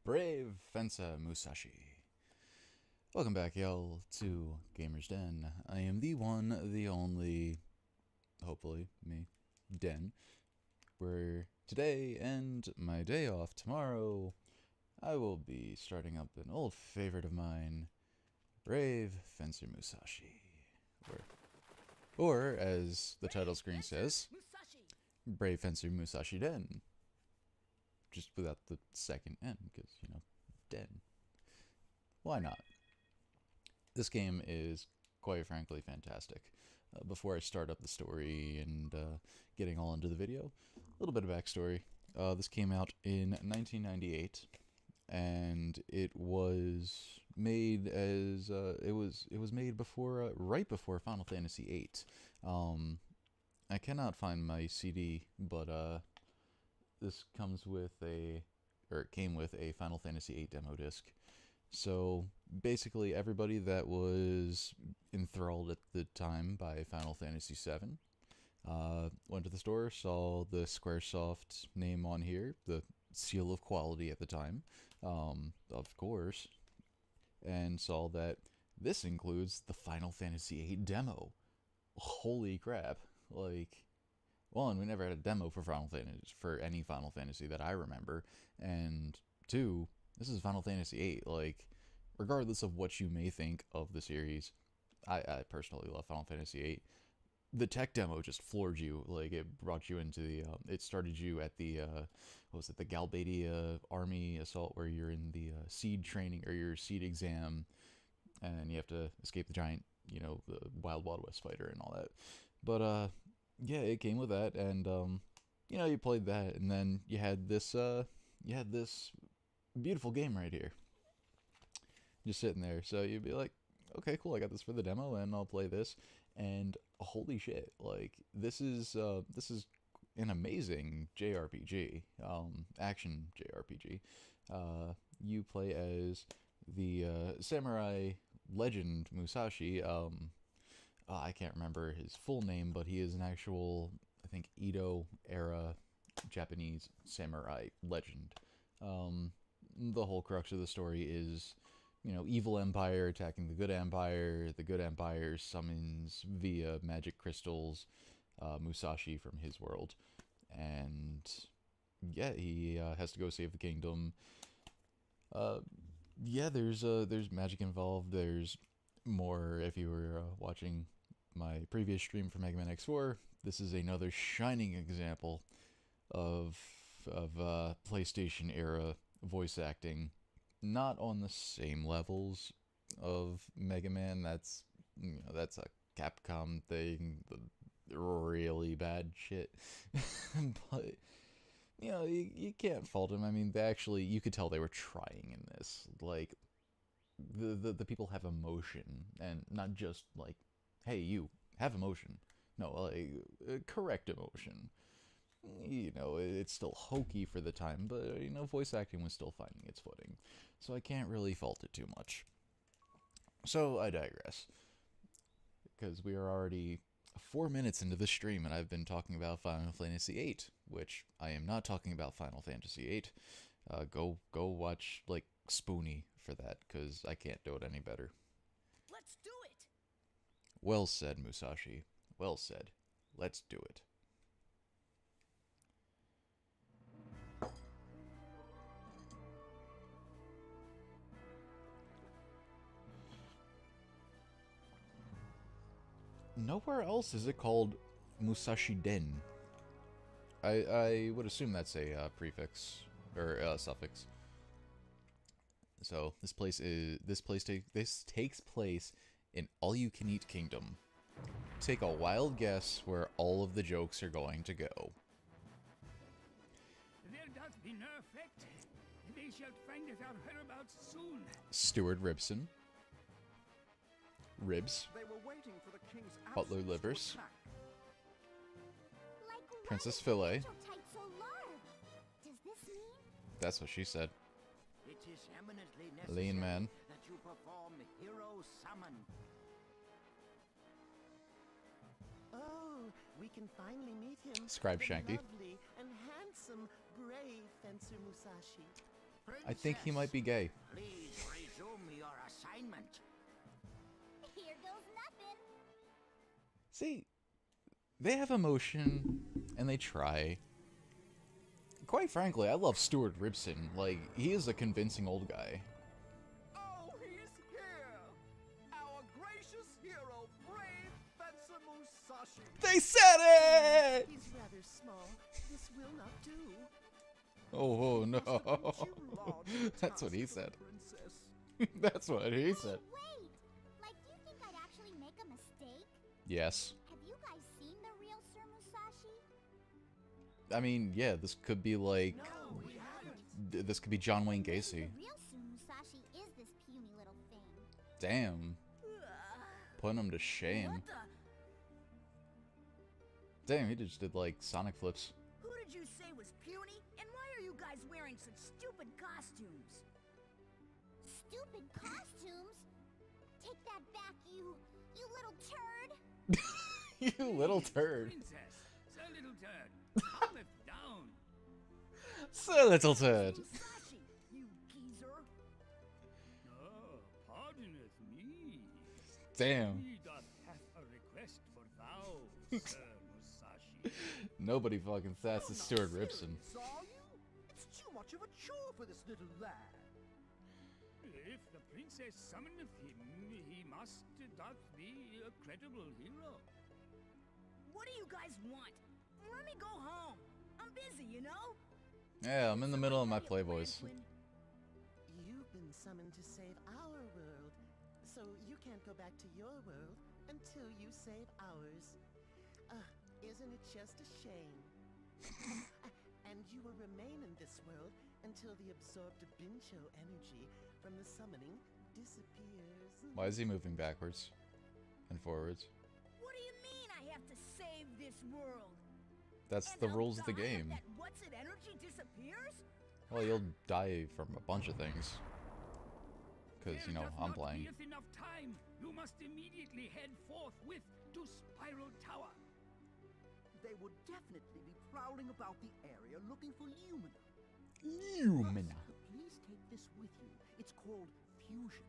Brave Fencer Musashi. Welcome back, y'all, to Gamer's Den. I am the one, the only, hopefully, me, Den, where today and my day off tomorrow, I will be starting up an old favorite of mine, Brave Fencer Musashi. Or as the title screen says, Brave Fencer Musashi Den. Just without the second N, because, Den. Why not? This game is, quite frankly, fantastic. Before I start up the story and getting all into the video, a little bit of backstory. This came out in 1998, and it was made as it was made before right before Final Fantasy VIII. I cannot find my CD, but this comes with it came with a Final Fantasy VIII demo disc. So basically, everybody that was enthralled at the time by Final Fantasy VII went to the store, saw the Squaresoft name on here, the seal of quality at the time, of course, and saw that this includes the Final Fantasy VIII demo. Holy crap! Like, one, we never had a demo for any Final Fantasy that I remember, and two, this is Final Fantasy VIII. Like, regardless of what you may think of the series, I personally love Final Fantasy VIII. The tech demo just floored you. Like, it brought you into it started you at the, what was it, the Galbadia Army Assault, where you're in the seed training, or your seed exam, and you have to escape the giant, the Wild Wild West fighter and all that. But, yeah, it came with that, and, you played that, and then you had this beautiful game right here, just sitting there. So you'd be like, okay, cool, I got this for the demo, and I'll play this. And holy shit, like, this is an amazing JRPG, action JRPG. You play as the samurai legend Musashi. I can't remember his full name, but he is an actual, I think, Edo era Japanese samurai legend. The whole crux of the story is, evil empire attacking the good empire. The good empire summons via magic crystals Musashi from his world, and yeah, he has to go save the kingdom. Yeah, there's magic involved. There's more. If you were watching my previous stream for Mega Man X4, this is another shining example of PlayStation era voice acting. Not on the same levels of Mega Man. That's that's a Capcom thing, the really bad shit. But you can't fault them. I mean, you could tell they were trying in this. Like, the people have emotion, and not just like, hey, you have emotion. No, like, correct emotion. It's still hokey for the time, but, voice acting was still finding its footing. So I can't really fault it too much. So I digress. Because we are already 4 minutes into the stream, and I've been talking about Final Fantasy VIII, which I am not talking about Final Fantasy VIII. Go watch, like, Spoonie for that, because I can't do it any better. Let's do it! Well said, Musashi. Well said. Let's do it. Nowhere else is it called Musashi Den. I would assume that's a prefix or suffix. So this takes place in Alucaneet Kingdom. Take a wild guess where all of the jokes are going to go. There doth be no effect. They shall find it out whereabouts soon. Steward Ribson. Ribs. They were waiting for the king's Butler absence to Livers. attack. Like, Princess why is Filet. the angel type so large? Does this mean? That's what she said. It is eminently necessary Lean man. that you perform hero summon. Oh, we can finally meet him. Scribe the Shanky. Lovely and handsome, brave Fencer Musashi. I think he might be gay. Please resume your assignment. Here goes nothing. See, they have emotion, and they try. Quite frankly, I love Stuart Ribson. Like, he is a convincing old guy. Oh, he's here! Our gracious hero, brave fencer Musashi. They said it! He's rather small. This will not do. Oh no. Too large a That's what task he for said. the princess. That's what he said. Wait! Like, you think I'd actually make a mistake? Yes. Have you guys seen the real Sir Musashi? I mean, yeah, this could be like... No, we haven't. This could be John Wayne Maybe Gacy. The real Sir Musashi is this puny little thing. Damn. Putting him to shame. What the? Damn, he just did like Sonic flips. Who did you say was puny? And why are you guys wearing such stupid costumes? Stupid costumes? Take that back, you little turd! You little turd. Princess, Sir Little Turd, calmeth down. So little turd. Musashi, you geezer. Oh, pardoneth me. Damn. He doth have a request for thou, Sir Musashi. Nobody fucking sass is Stuart Ribson. Are you? It's too much of a chore for this little lad. If the princess summoneth him, he must doth be a credible hero. What do you guys want? Let me go home. I'm busy, you know? Yeah, I'm in the middle of my Somebody playboys. when- You've been summoned to save our world, so you can't go back to your world until you save ours. Isn't it just a shame? And you will remain in this world until the absorbed Bincho energy from the summoning disappears. Why is he moving backwards and forwards? What do you mean I have to save this world? That's And the I'll rules of the die if game. That what's it energy disappears? Well, you'll die from a bunch of things. Because, you know, I'm playing. There doth not beeth enough time. You must immediately head forthwith to Spiral Tower. They would definitely be prowling about the area looking for Lumina. Lumina. But please take this with you. It's called Fusion.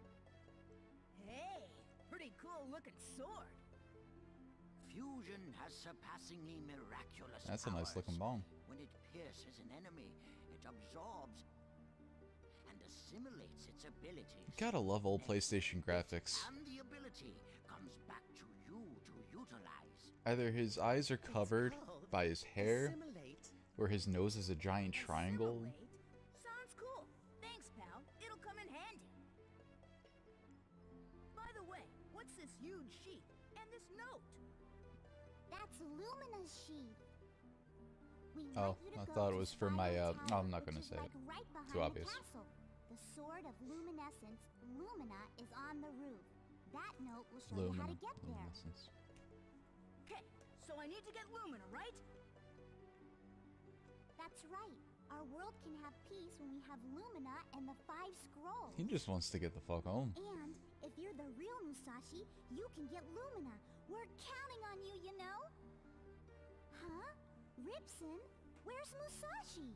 Hey, pretty cool looking sword. Fusion has surpassingly miraculous That's a nice powers. looking bomb. When it pierces an enemy, it absorbs and assimilates its abilities. Gotta love old PlayStation graphics. And the ability comes back to you to utilize. Either his eyes are covered called by his hair, Assimilate. or his nose is a giant triangle. Assimilate? Sounds cool. Thanks, pal. It'll come in handy. By the way, what's this huge sheet and this note? That's Lumina's sheath. We Oh, want you to I go thought it to was for my, Spiral oh, Tower, I'm not which gonna is, say like, it. right behind Too the obvious. castle. The sword of luminescence, Lumina, is on the roof. That note will show you how Lumina. to get there. Luminescence. Okay, so I need to get Lumina, right? That's right. Our world can have peace when we have Lumina and the 5 scrolls. He just wants to get the fuck home. And if you're the real Musashi, you can get Lumina. We're counting on you, you know? Huh? Ribson? Where's Musashi?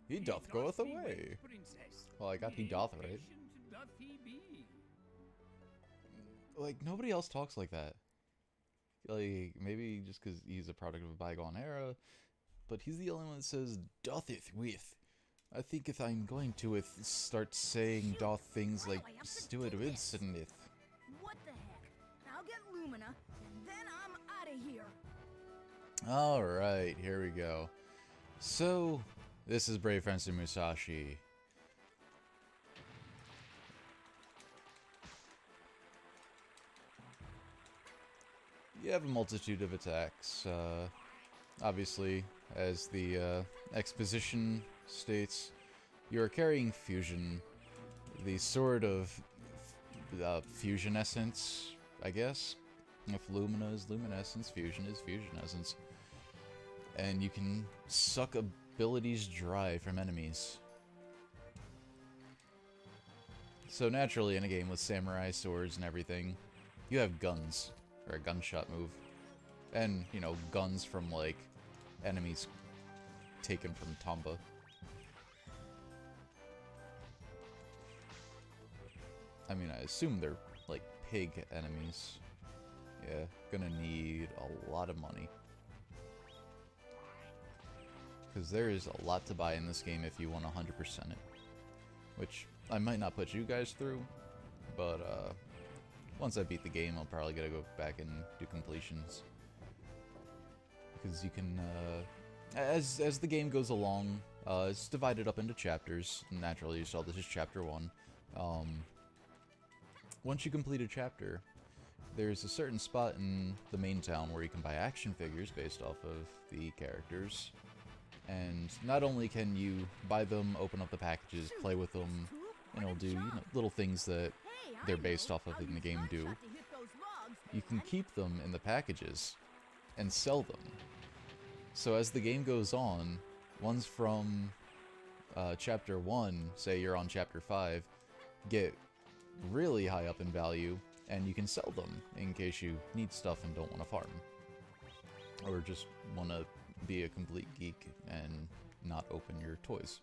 He doth goeth doth be away. wed, Princess. Well, I got he doth, right? Impatient doth he be. Like, nobody else talks like that. Like, maybe just because he's a product of a bygone era, but he's the only one that says, dotheth with. I think if I'm going to start saying doth things like Stuart Ribsoneth. What the heck? I'll get Lumina, and then I'm out of here. Alright, here we go. So, this is Brave Fencer Musashi. You have a multitude of attacks. Obviously, as the exposition states, you are carrying fusion, the sword of fusion essence, I guess. If Lumina is luminescence, fusion is fusion essence. And you can suck abilities dry from enemies. So naturally, in a game with samurai swords and everything, you have guns, or a gunshot move. And, you know, guns from, like, enemies taken from Tomba. I mean, I assume they're, like, pig enemies. Yeah, gonna need a lot of money. Because there is a lot to buy in this game if you want 100% it. Which I might not put you guys through, but once I beat the game, I'll probably gotta go back and do completions. Because you can, as the game goes along, it's divided up into chapters. Naturally, you saw this is chapter 1. Once you complete a chapter, there's a certain spot in the main town where you can buy action figures based off of the characters. And not only can you buy them, open up the packages, play with them, and it'll do, you know, little things that they're based off of in the game do, you can keep them in the packages and sell them. So as the game goes on, ones from chapter 1, say you're on chapter 5, get really high up in value, and you can sell them in case you need stuff and don't want to farm. Or just want to be a complete geek and not open your toys.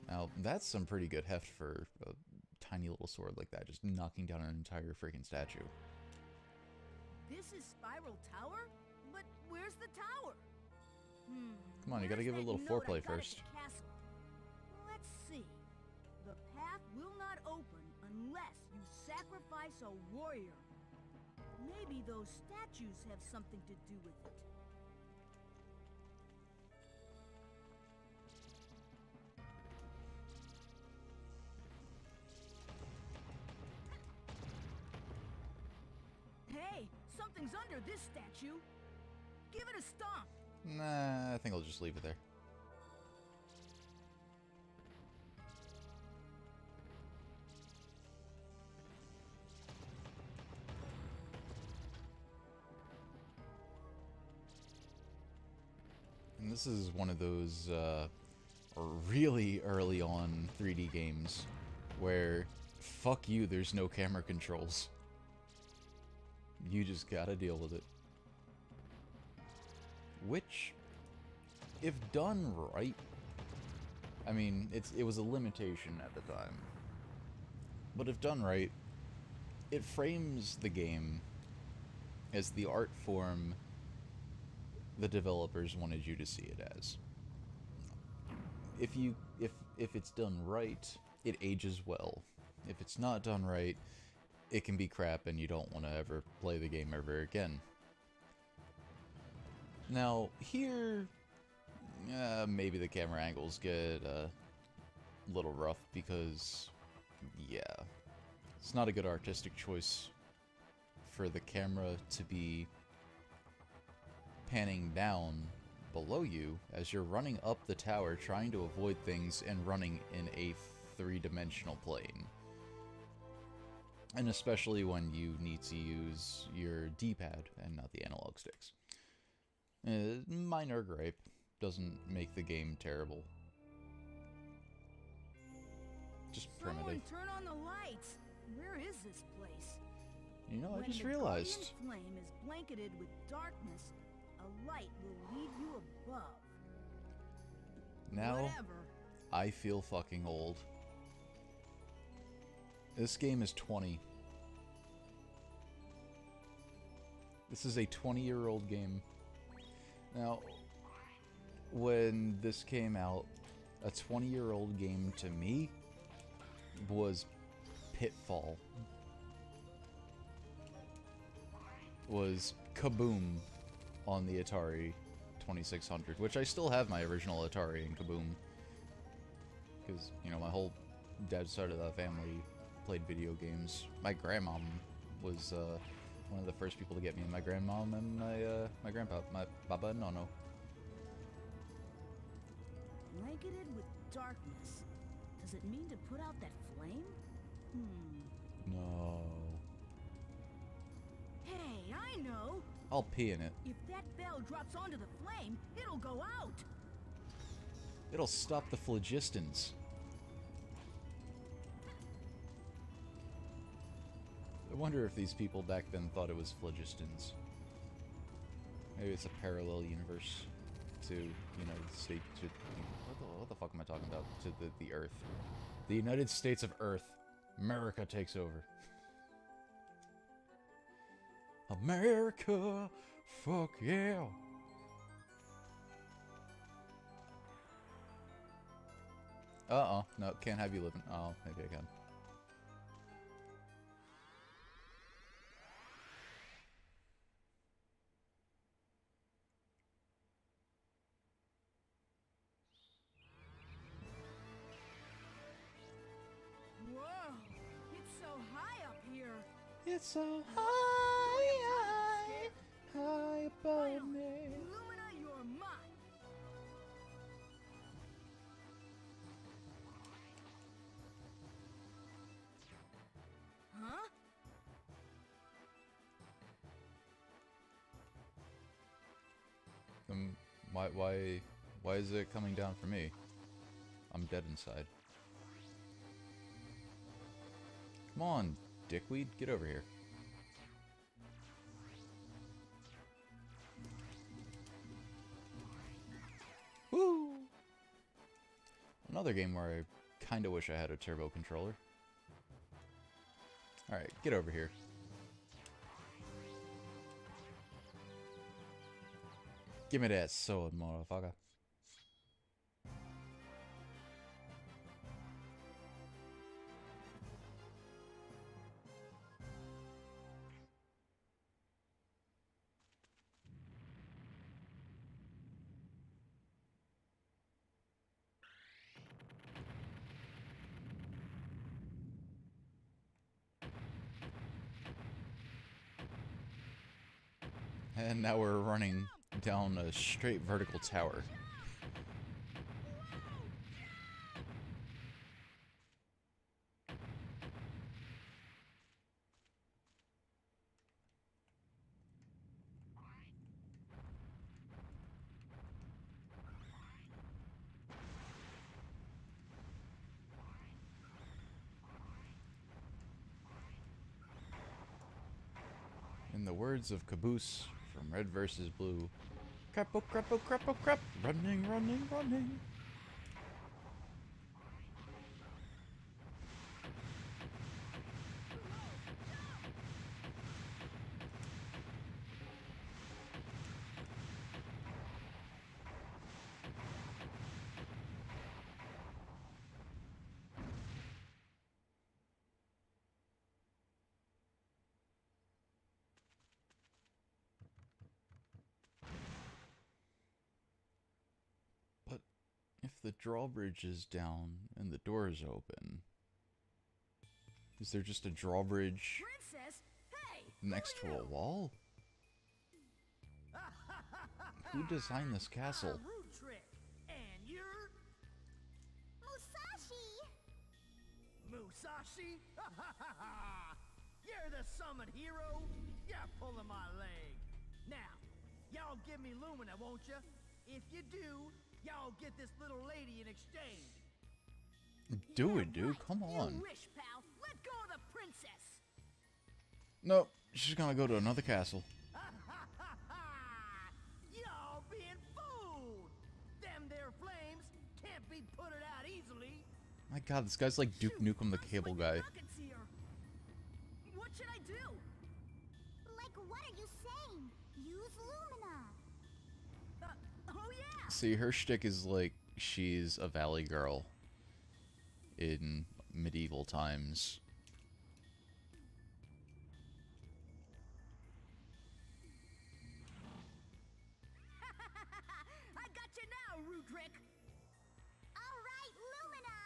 Now, that's some pretty good heft for a tiny little sword like that, just knocking down an entire freaking statue. This is Spiral Tower? But where's the tower? Come on, you gotta give it a little foreplay first. Let's see. The path will not open unless you sacrifice a warrior. Maybe those statues have something to do with it. Hey, something's under this statue. Give it a stomp. Nah, I think I'll just leave it there. And this is one of those really early on 3D games where, fuck you, there's no camera controls. You just gotta deal with it. Which, if done right, I mean, it was a limitation at the time, but if done right, it frames the game as the art form the developers wanted you to see it as. If it's done right, it ages well. If it's not done right, it can be crap and you don't want to ever play the game ever again. Now, here, maybe the camera angles get a little rough because, yeah, it's not a good artistic choice for the camera to be panning down below you as you're running up the tower trying to avoid things and running in a three-dimensional plane. And especially when you need to use your D-pad and not the analog sticks. Minor gripe. Doesn't make the game terrible. Just primitive. Someone turn on the lights. Where is this place? You know, I just When the realized. guardian flame is blanketed with darkness, a light will lead you above. Now, Whatever. I feel fucking old. This game is 20. This is a 20-year-old game. Now, when this came out, a 20-year-old game to me was Pitfall. Was Kaboom on the Atari 2600, which I still have my original Atari and Kaboom. Because, you know, my whole dad's side of the family played video games. My grandmom was one of the first people to get me, and my grandmom and my grandpa, my Baba and Nono. Blanketed with darkness. Does it mean to put out that flame? No. Hey, I know. I'll pee in it. If that bell drops onto the flame, it'll go out. It'll stop the phlogistons. I wonder if these people back then thought it was phlogistons. Maybe it's a parallel universe. to United States. To, what the fuck am I talking about? To the Earth. The United States of Earth. America takes over. America, fuck yeah. No, can't have you living. Oh, maybe I can. Whoa! It's so high up here. It's so high, high above me. Lumina, you're mine. Huh? Why is it coming down for me? I'm dead inside. Come on, dickweed, get over here. Woo! Another game where I kinda wish I had a turbo controller. Alright, get over here. Give me that sword, motherfucker. And now we're running down a straight vertical tower. In the words of Caboose from Red vs. Blue, crap, oh crap, oh crap, oh crap, running, running, running. If the drawbridge is down and the door is open, is there just a drawbridge Princess, hey! next to a wall? Who designed this castle? Rude trick. And you're Musashi! Musashi? You're the summon hero? You're pulling my leg. Now, y'all give me Lumina, won't you? If you do, y'all get this little lady in exchange. Do it, dude. Come on. You wish, pal. Let go of the princess. Nope. She's gonna go to another castle. Y'all being fooled. Them there flames can't be put it out easily. My god, this guy's like Duke Nukem the Cable guy. What should I do? Like, what are you saying? Use Lumina. Oh yeah. See, her shtick is like she's a valley girl in medieval times. I got you now, Rudrick. All right, Lumina.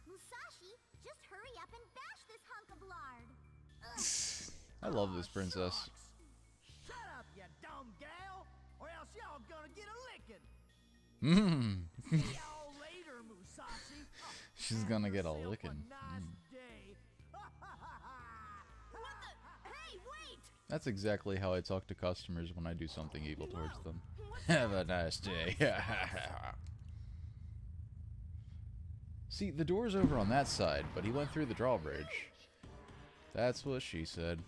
Musashi, just hurry up and bash this hunk of lard. I love this princess. Shucks. Shut up, you dumb gal, or else y'all gonna get a licking. See y'all later, Musashi. She's gonna get a Have yourself licking. Nice day. What the? Hey, wait! That's exactly how I talk to customers when I do something evil towards them. What's Have a nice day. See, the door's over on that side, but he went through the drawbridge. That's what she said.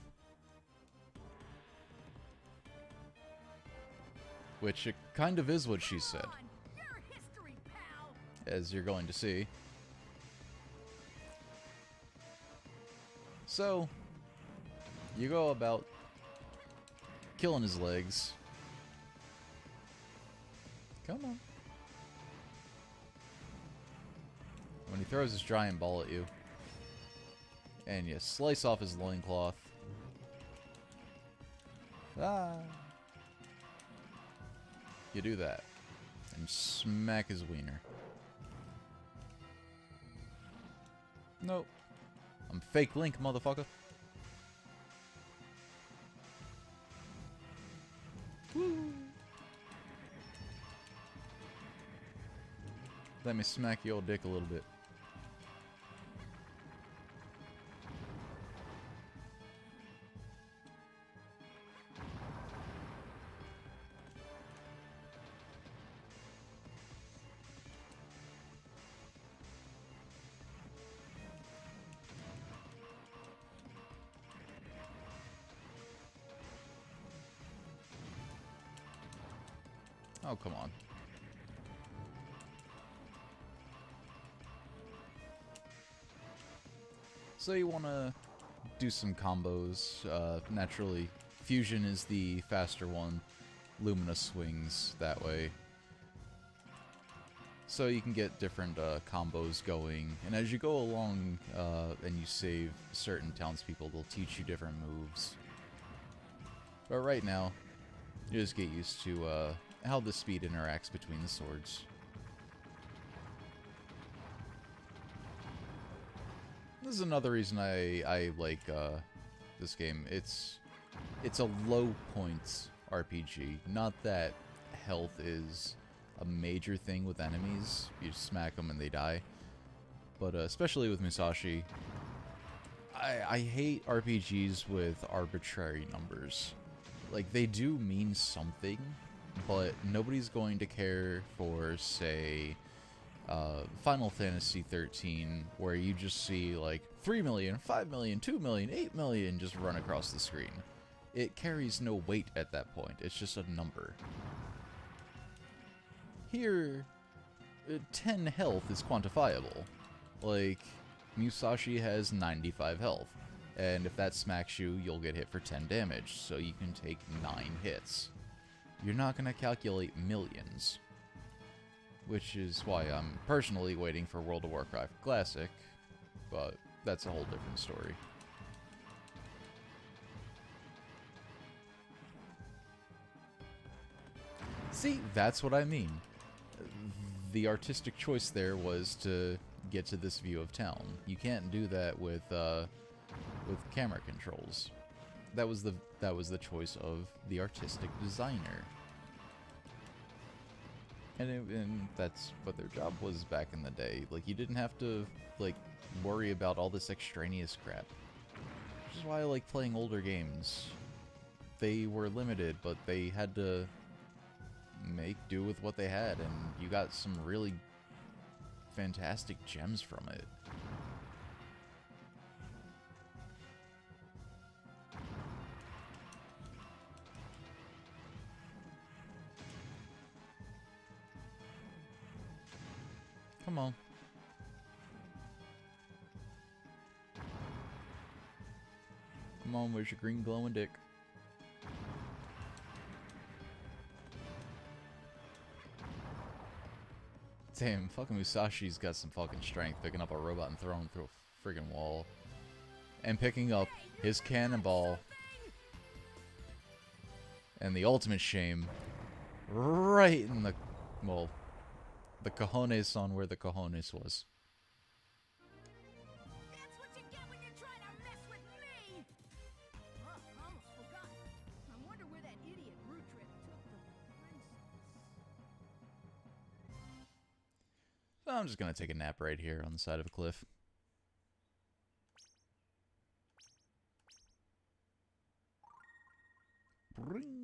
which it kind of is what she said, You're history, pal. as you're going to see. So, you go about killing his legs. Come on. When he throws his giant ball at you, and you slice off his loincloth. Ah! You do that, and smack his wiener. Nope. I'm fake Link, motherfucker. Woo. Let me smack your old dick a little bit. Oh, come on. So you want to do some combos. Naturally, Fusion is the faster one. Lumina swings that way. So you can get different combos going. And as you go along and you save certain townspeople, they'll teach you different moves. But right now, you just get used to how the speed interacts between the swords. This is another reason I like this game. It's a low points RPG. Not that health is a major thing with enemies. You just smack them and they die. But especially with Musashi, I hate RPGs with arbitrary numbers. Like, they do mean something, but nobody's going to care for, say, Final Fantasy 13, where you just see, like, 3 million, 5 million, 2 million, 8 million just run across the screen. It carries no weight at that point. It's just a number. Here, 10 health is quantifiable. Like, Musashi has 95 health. And if that smacks you, you'll get hit for 10 damage, so you can take 9 hits. You're not going to calculate millions. Which is why I'm personally waiting for World of Warcraft Classic, but that's a whole different story. See, that's what I mean. The artistic choice there was to get to this view of town. You can't do that with camera controls. That was the choice of the artistic designer. And that's what their job was back in the day. Like, you didn't have to, like, worry about all this extraneous crap. Which is why I like playing older games. They were limited, but they had to make do with what they had, and you got some really fantastic gems from it. Come on. Come on, where's your green glowing dick? Damn, fucking Musashi's got some fucking strength, picking up a robot and throwing him through a friggin' wall. And picking up his cannonball. And the ultimate shame, right in the, well, the cojones on where the cojones was. That's what you get when you're trying to mess with me! Oh, almost forgot. I wonder where that idiot root trip took the princess. So I'm just gonna take a nap right here on the side of a cliff. Bring.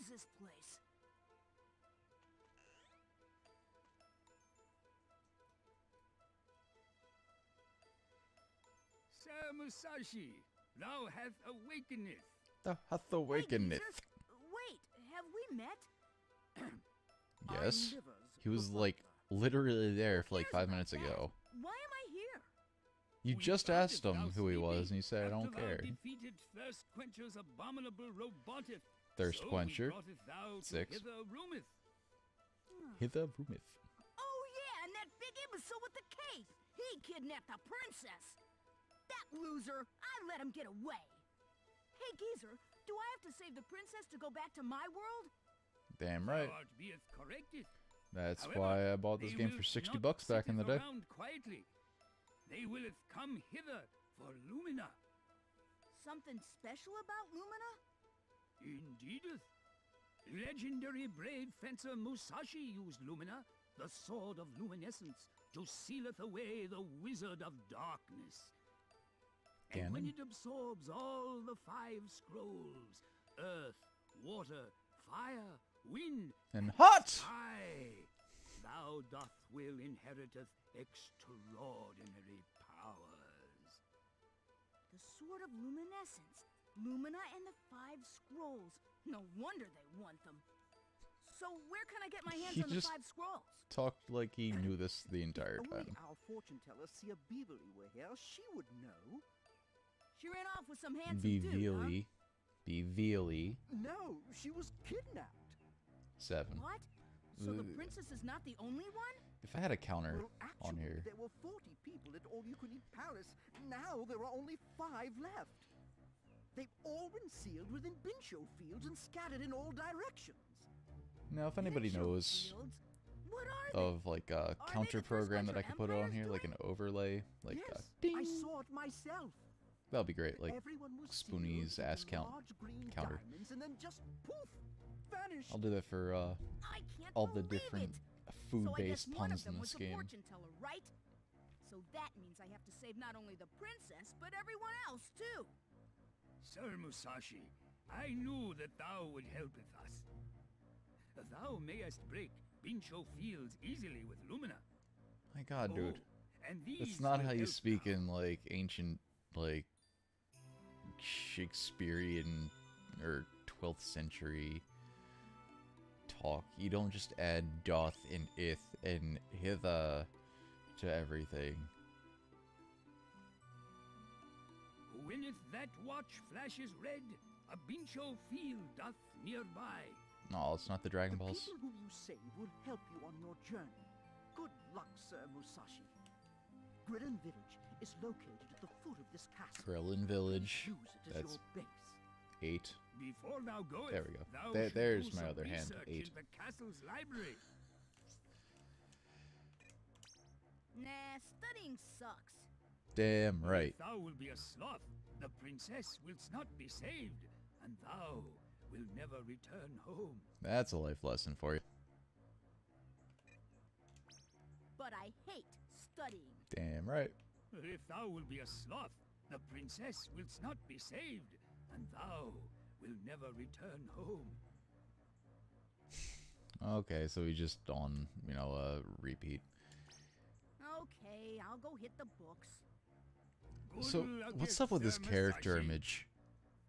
is this place? Sir Musashi, thou hast awakeneth. Thou hath Hey, awakeneth. geezer. Wait, have we met? Yes. I'm Livers, He was the like butler. literally there for like Cares 5 about minutes that? ago. Why am I here? You We just thought asked that him thou who he was, sleeping and he said, I after don't thou care. defeated Thirst Quencher's abominable roboteth. Thirst So Quencher. we broughteth thou to 6. hither roometh. Hither roometh. Oh yeah, and that big imbecile with the cape. He kidnapped the princess. That loser. I let him get away. Hey, geezer, do I have to save the princess to go back to my world? Damn right. Thou art beeth corrected. That's However, why I bought this they game will for 60 not bucks back in the sitteth day. around quietly. They willeth come hither for Lumina. Something special about Lumina? Indeedeth. Legendary brave fencer Musashi used Lumina, the sword of luminescence, to sealeth away the wizard of darkness. And when Ganon? it absorbs all the 5 scrolls, earth, water, fire, wind, And hot! sky, thou doth will inheriteth extraordinary powers. The Sword of Luminescence, Lumina and the 5 Scrolls. No wonder they want them. So where can I get my hands He on the just 5 Scrolls? Talked like he knew this the entire Only time. our fortune teller, Sia Beverly, were here. She would know. She ran off with some handsome Be dude, huh? veely. Be veely. No, she was kidnapped. 7. What? So the Uh, princess is not the only one? If I had a counter Well, actually, on here. there were 40 people at All You Can Eat Paris. Now there are only 5 left. They've all been sealed within Bincho fields and scattered in all directions. Now, if anybody Pincho knows fields? What are they? of like a they counter the first program that I bunch could of put on empires here, like an overlay, like yes, ding. I saw it myself. That'll be great. Like Everyone was Spoonie's sealed ass with count large green counter. diamonds and then just poof, vanished. I'll do that for I can't all the believe different it. So I guess food-based one of puns them in was this the game. fortune teller, right? So that means I have to save not only the princess, but everyone else too. Sir Musashi, I knew that thou would helpeth us. Thou mayest break Bincho fields easily with Lumina. My God, dude. And these That's not will how you help speak thou. in like ancient, like Shakespearean or 12th century talk. You don't just add doth and ith and hither to everything. Winneth that watch flashes red, a Bincho field doth nearby. No, it's not the Dragon The Balls. people whom you save will help you on your journey. Good luck, Sir Musashi. Grillen Village is located at the foot of this castle. Krillin Village. Use it as That's your base. 8. Before thou goest, There we go. thou There- should there's do my some other hand, research 8. in the castle's library. Nah, studying sucks. Damn right. If thou will be a sloth, the princess wilt not be saved, and thou will never return home. That's a life lesson for you. But I hate studying. Damn right. If thou will be a sloth, the princess wilt not be saved, and thou will never return home. Okay, so we just on, repeat. Okay, I'll go hit the books. Good So, luck, what's up with Sir this character Musashi. image?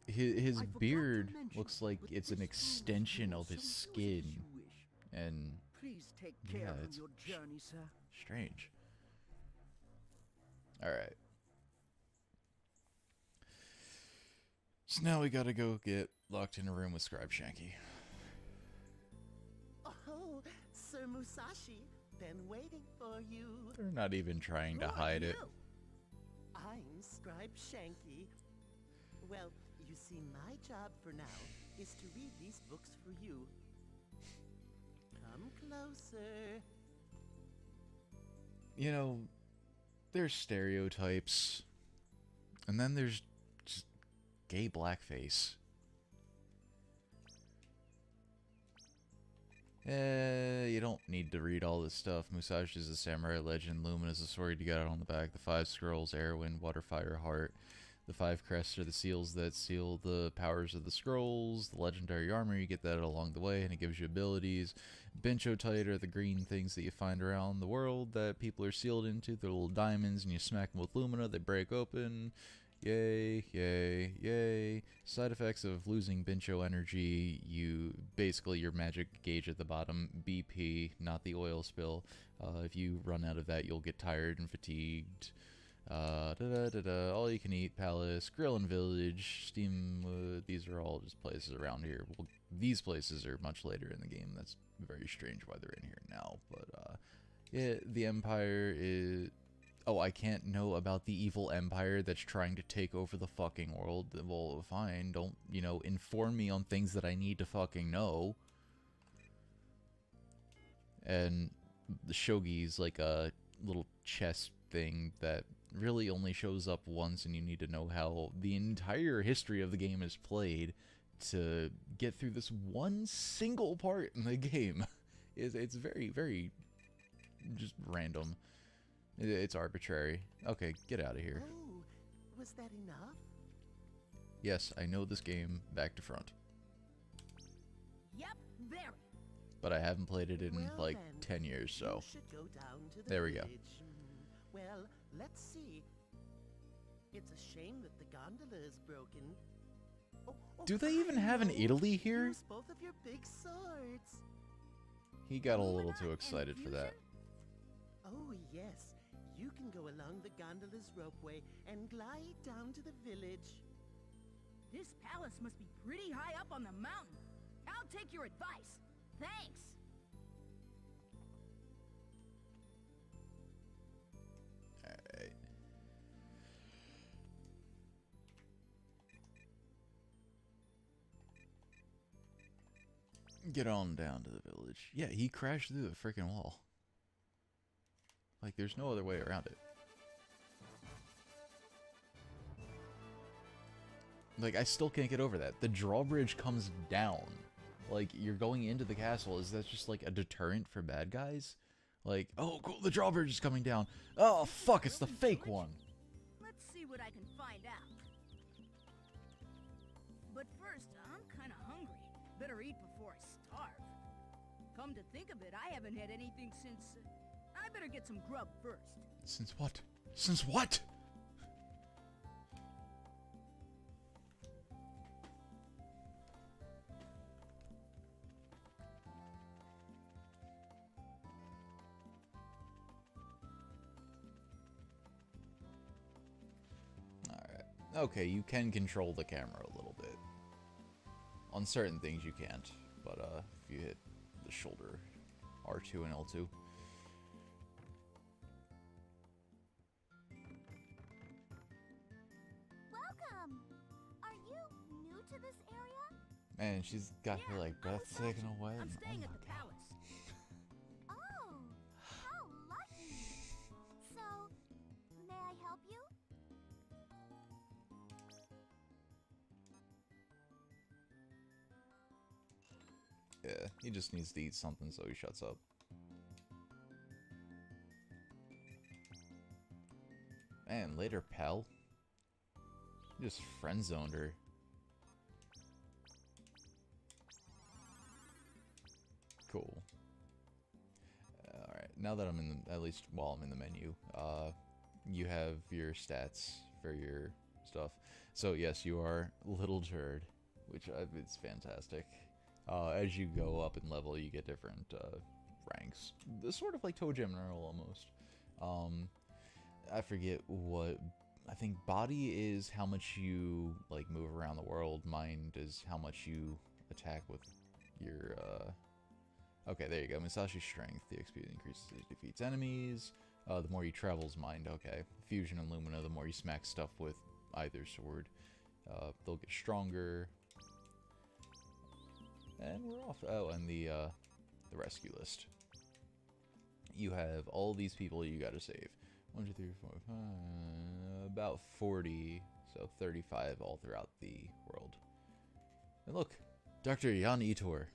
His I forgot to beard mention looks like with it's an this food extension you of his also use it as skin. you wish. And Please take care Yeah, on it's your journey, sir. strange. Alright. So now we gotta go get locked in a room with Scribe Shanky. Oh, Sir Musashi, been waiting for you. They're not even trying to Who are hide it. you? I'm Scribe Shanky. Well, you see, my job for now is to read these books for you. Come closer. You know, there's stereotypes. And then there's just gay blackface. You don't need to read all this stuff. Musashi is a samurai legend. Lumina's a sword you got on the back. The 5 scrolls, air, wind, water, fire, heart. The 5 crests are the seals that seal the powers of the scrolls. The legendary armor, you get that along the way, and it gives you abilities. Benchotite are the green things that you find around the world that people are sealed into. They're little diamonds, and you smack them with Lumina, they break open. Yay, yay, yay. Side effects of losing Bencho energy, basically your magic gauge at the bottom, BP, not the oil spill. If you run out of that, you'll get tired and fatigued. All you can eat palace, grill and village, steam. These are all just places around here. Well, these places are much later in the game. That's very strange why they're in here now. But yeah, the Empire is. Oh, I can't know about the evil empire that's trying to take over the fucking world. Well, fine. Don't, inform me on things that I need to fucking know. And the shogi's like a little chess thing that really only shows up once, and you need to know how the entire history of the game is played to get through this one single part in the game. It's very, very just random. It's arbitrary. Okay, get out of here. Oh, was that enough? Yes, I know this game back to front. Yep, very. But I haven't played it in Well like then, 10 years, so. You should go down to the There we go. village. Well, let's see. It's a shame that the gondola is broken. Do they even have an hello. Italy here? Use both of your big swords. He got a little Lumina too and excited for that. fusion? Oh, yes. You can go along the gondola's ropeway and glide down to the village. This palace must be pretty high up on the mountain. I'll take your advice. Thanks. Alright. Get on down to the village. Yeah, he crashed through the freaking wall. Like, there's no other way around it. Like, I still can't get over that. The drawbridge comes down. Like, you're going into the castle. Is that just, like, a deterrent for bad guys? Like, oh, cool, the drawbridge is coming down. Oh, fuck, it's the fake one. Let's see what I can find out. But first, I'm kind of hungry. Better eat before I starve. Come to think of it, I haven't had anything since... I better get some grub first. Since what? Since what? Alright. Okay, you can control the camera a little bit. On certain things you can't. But if you hit the shoulder R2 and L2. Welcome! Are you new to this area? Man, she's got her like breath taken away. I'm and- staying oh at my the God. palace. Oh, how lucky! So, may I help you? Yeah, he just needs to eat something, so he shuts up. Man, later, pal. You just friend-zoned her. Cool. Alright, now that I'm in the, at least while I'm in the menu, you have your stats for your stuff. So yes, you are Little Turd, which it's fantastic. As you go up in level, you get different ranks. It's sort of like Toe General almost. I forget what. I think body is how much you like move around the world. Mind is how much you attack with your. Okay, there you go. Musashi strength. The XP increases as it defeats enemies. The more you travel's mind. Okay. Fusion and Lumina. The more you smack stuff with either sword, they'll get stronger. And we're off. Oh, and the rescue list. You have all these people you gotta save. 1, 2, 3, 4, 5, about 40, so 35 all throughout the world. And look, Dr. Jan Itor.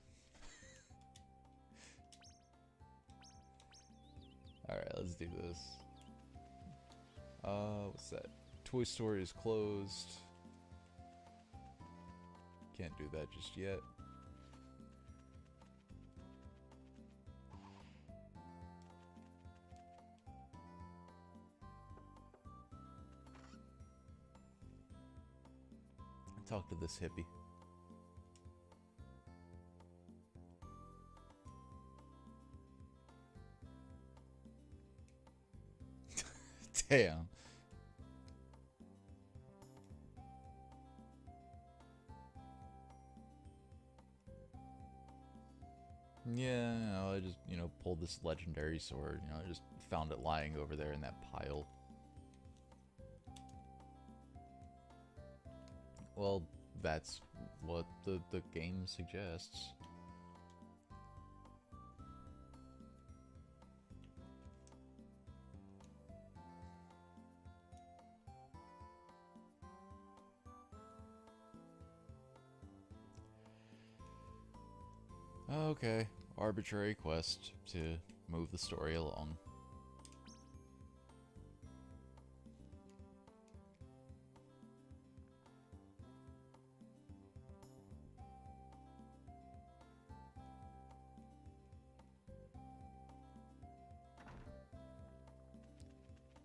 Alright, let's do this. What's that? toy store is closed. Can't do that just yet. Talk to this hippie. Damn. Yeah, I just, pulled this legendary sword. I just found it lying over there in that pile. Well, that's what the game suggests. Okay, arbitrary quest to move the story along.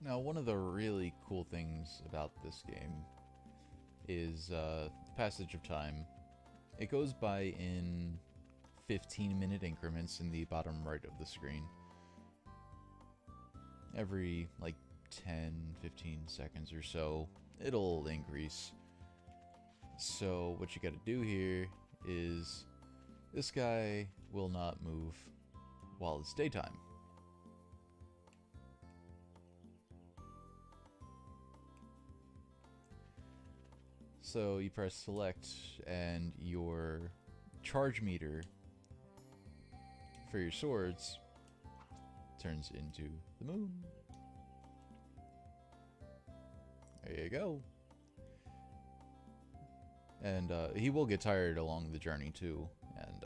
Now, one of the really cool things about this game is passage of time. It goes by in 15-minute increments in the bottom right of the screen. Every, 10, 15 seconds or so, it'll increase. So, what you gotta do here is, this guy will not move while it's daytime. So you press select and your charge meter for your swords turns into the moon. There you go. And he will get tired along the journey too, and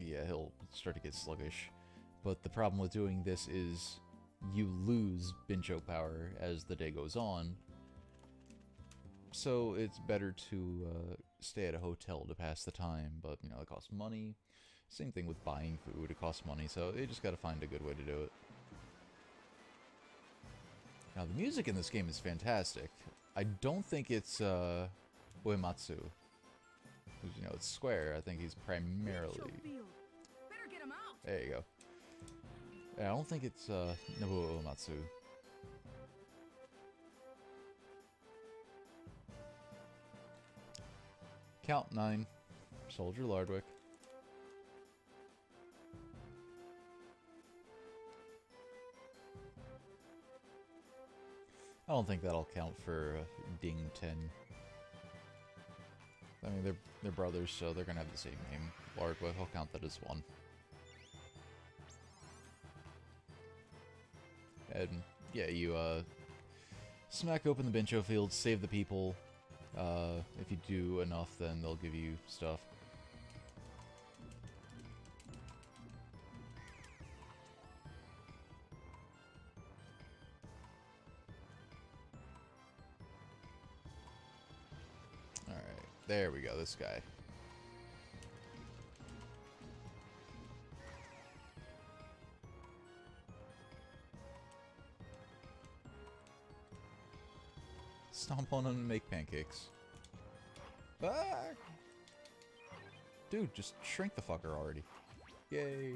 yeah, he'll start to get sluggish. But the problem with doing this is you lose Bincho power as the day goes on. So it's better to stay at a hotel to pass the time, but it costs money. Same thing with buying food, it costs money, so you just gotta find a good way to do it. Now the music in this game is fantastic. I don't think it's Uematsu. It's Square. I think he's primarily... Better get him out. There you go. Yeah, I don't think it's Nobuo Uematsu. Count 9. Soldier Lardwick. I don't think that'll count for Ding 10. I mean, they're brothers, so they're gonna have the same name. Lardwick, I'll count that as one. And yeah, you smack open the Bincho fields, save the people. If you do enough, then they'll give you stuff. Alright, there we go, this guy. Stomp on him and make pancakes. Ah! Dude, just shrink the fucker already. Yay.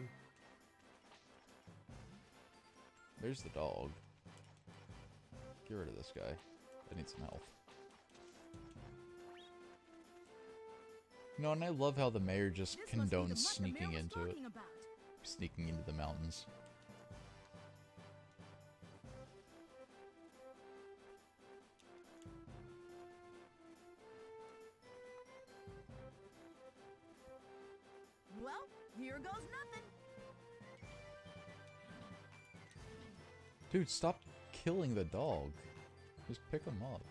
There's the dog. Get rid of this guy. I need some health. And I love how the mayor just condones sneaking into it. Sneaking into the mountains. Well, here goes nothing. Dude, stop killing the dog. Just pick him up.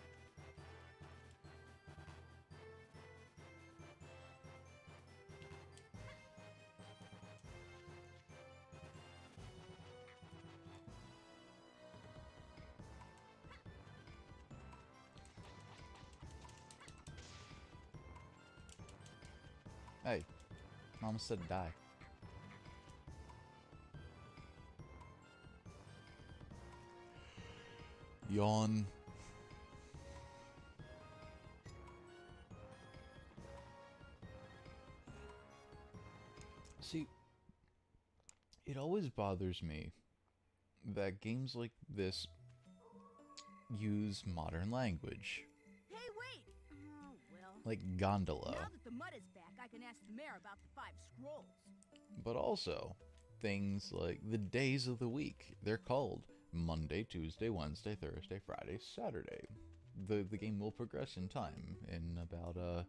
Hey, Mama said die. Yawn. See, it always bothers me that games like this use modern language. Hey, wait! Oh, well. Like gondola. Now that the mud is back, I can ask the mayor about the 5 scrolls. But also, things like the days of the week. They're called Monday, Tuesday, Wednesday, Thursday, Friday, Saturday. The game will progress in time. In about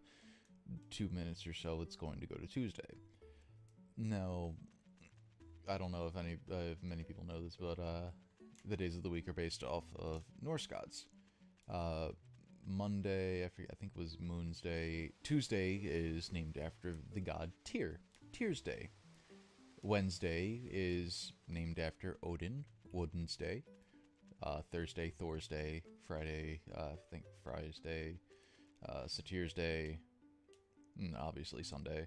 2 minutes or so, it's going to go to Tuesday. Now, I don't know if many people know this, but the days of the week are based off of Norse gods. Monday, I think it was Moon's Day. Tuesday is named after the god Tyr, Tyr's Day. Wednesday is named after Odin, Woden's Day. Thursday, Thor's Day. Friday, I think Friday's Day. Satyr's Day. And obviously Sunday.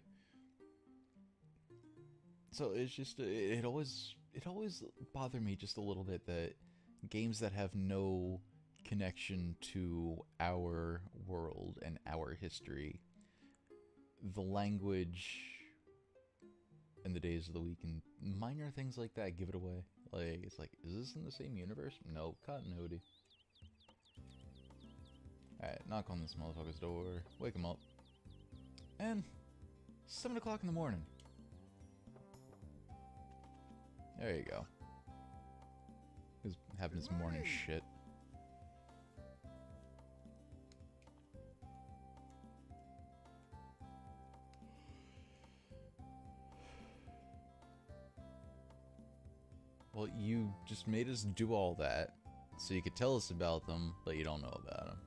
So it's just it always bothered me just a little bit that games that have no connection to our world and our history, the language and the days of the week and minor things like that give it away. Like, it's like, is this in the same universe? No, continuity. Alright, knock on this motherfucker's door, wake him up, and 7 o'clock in the morning. There you go. He's having his morning shit. Well, you just made us do all that, so you could tell us about them, but you don't know about them.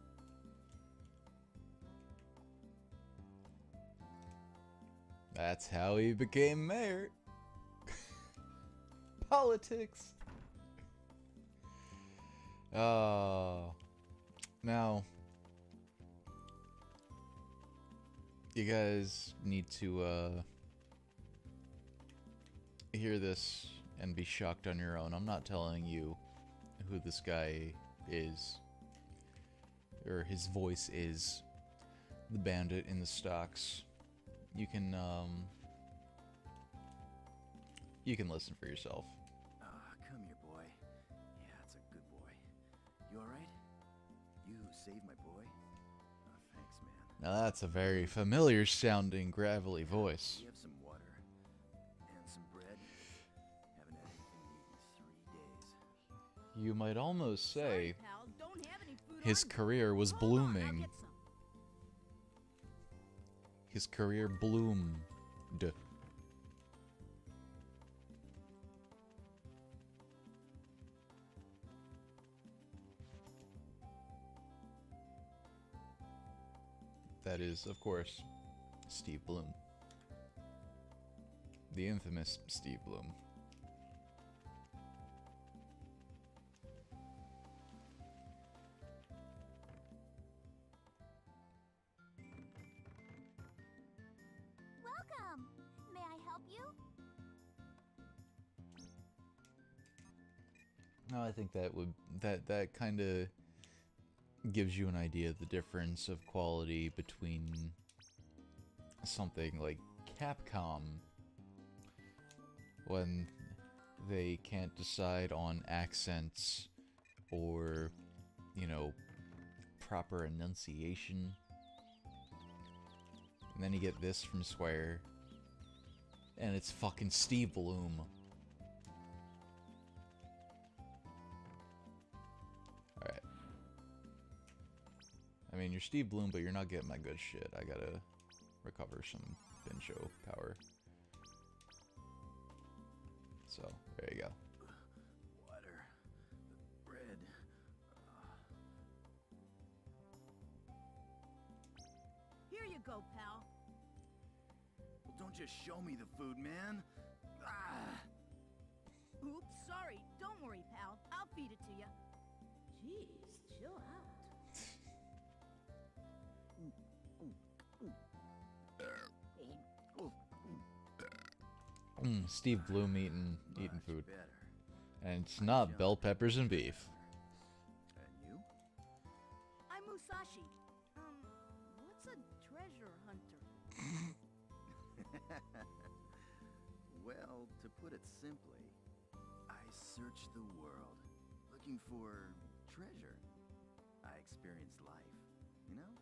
That's how he became mayor. Politics. Now, you guys need to hear this and be shocked on your own. I'm not telling you who this guy is, or his voice is. The bandit in the stocks. You can listen for yourself. Come here, boy. Yeah, that's a good boy. You alright? You saved my boy? Oh, thanks, man. Now that's a very familiar sounding gravelly voice. We have some water and some bread. Haven't had anything to eat in 3 days. You might almost say Sorry, pal. Don't have any food his on me. career was Hold on, I'll blooming. get some. His career bloomed. That is, of course, Steve Blum. The infamous Steve Blum. Welcome! May I help you? No, I think that kind of gives you an idea of the difference of quality between something like Capcom, when they can't decide on accents or, you know, proper enunciation. And then you get this from Square, and it's fucking Steve Blum. Alright. I mean, you're Steve Blum, but you're not getting my good shit. I gotta recover some Bincho power. So, there you go. Water. The bread. Here you go, pal. Well, don't just show me the food, man. Ah! Oops, sorry. Don't worry, pal. I'll feed it to you. Jeez, chill out. Steve Blum eating Much food. better. And it's not bell peppers and beef. And you? I'm Musashi. What's a treasure hunter? Well, to put it simply, I search the world, looking for treasure. I experience life. You know?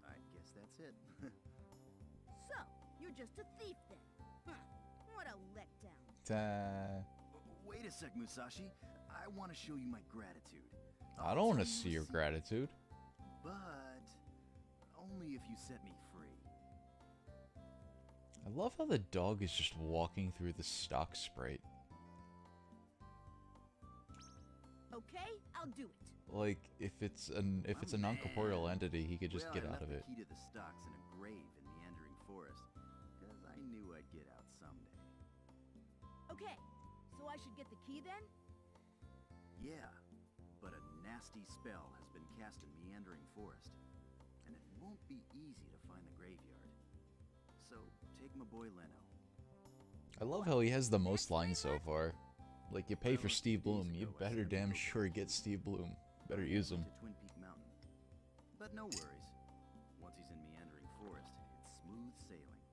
I guess that's it. So, you're just a thief then? Huh. What a letdown. Wait a sec, Musashi. I want to show you my gratitude. I don't want to see your gratitude. But only if you set me free. I love how the dog is just walking through the stock sprite. Okay, I'll do it. Like, if it's a non-corporeal entity, he could just Well, get I out left of the it. key to the stocks in a grave in meandering forest, because I knew I'd get out someday. Okay, so I should get the key then? Yeah, but a nasty spell has been cast in meandering forest, and it won't be easy to find the graveyard. So, take my boy Leno. I love how he has the most lines so far. Like, you pay for Steve Blum, you better damn sure get Steve Blum. Better use him. To Twin Peak Mountain. But no worries. Once he's in meandering forest, it's smooth sailing.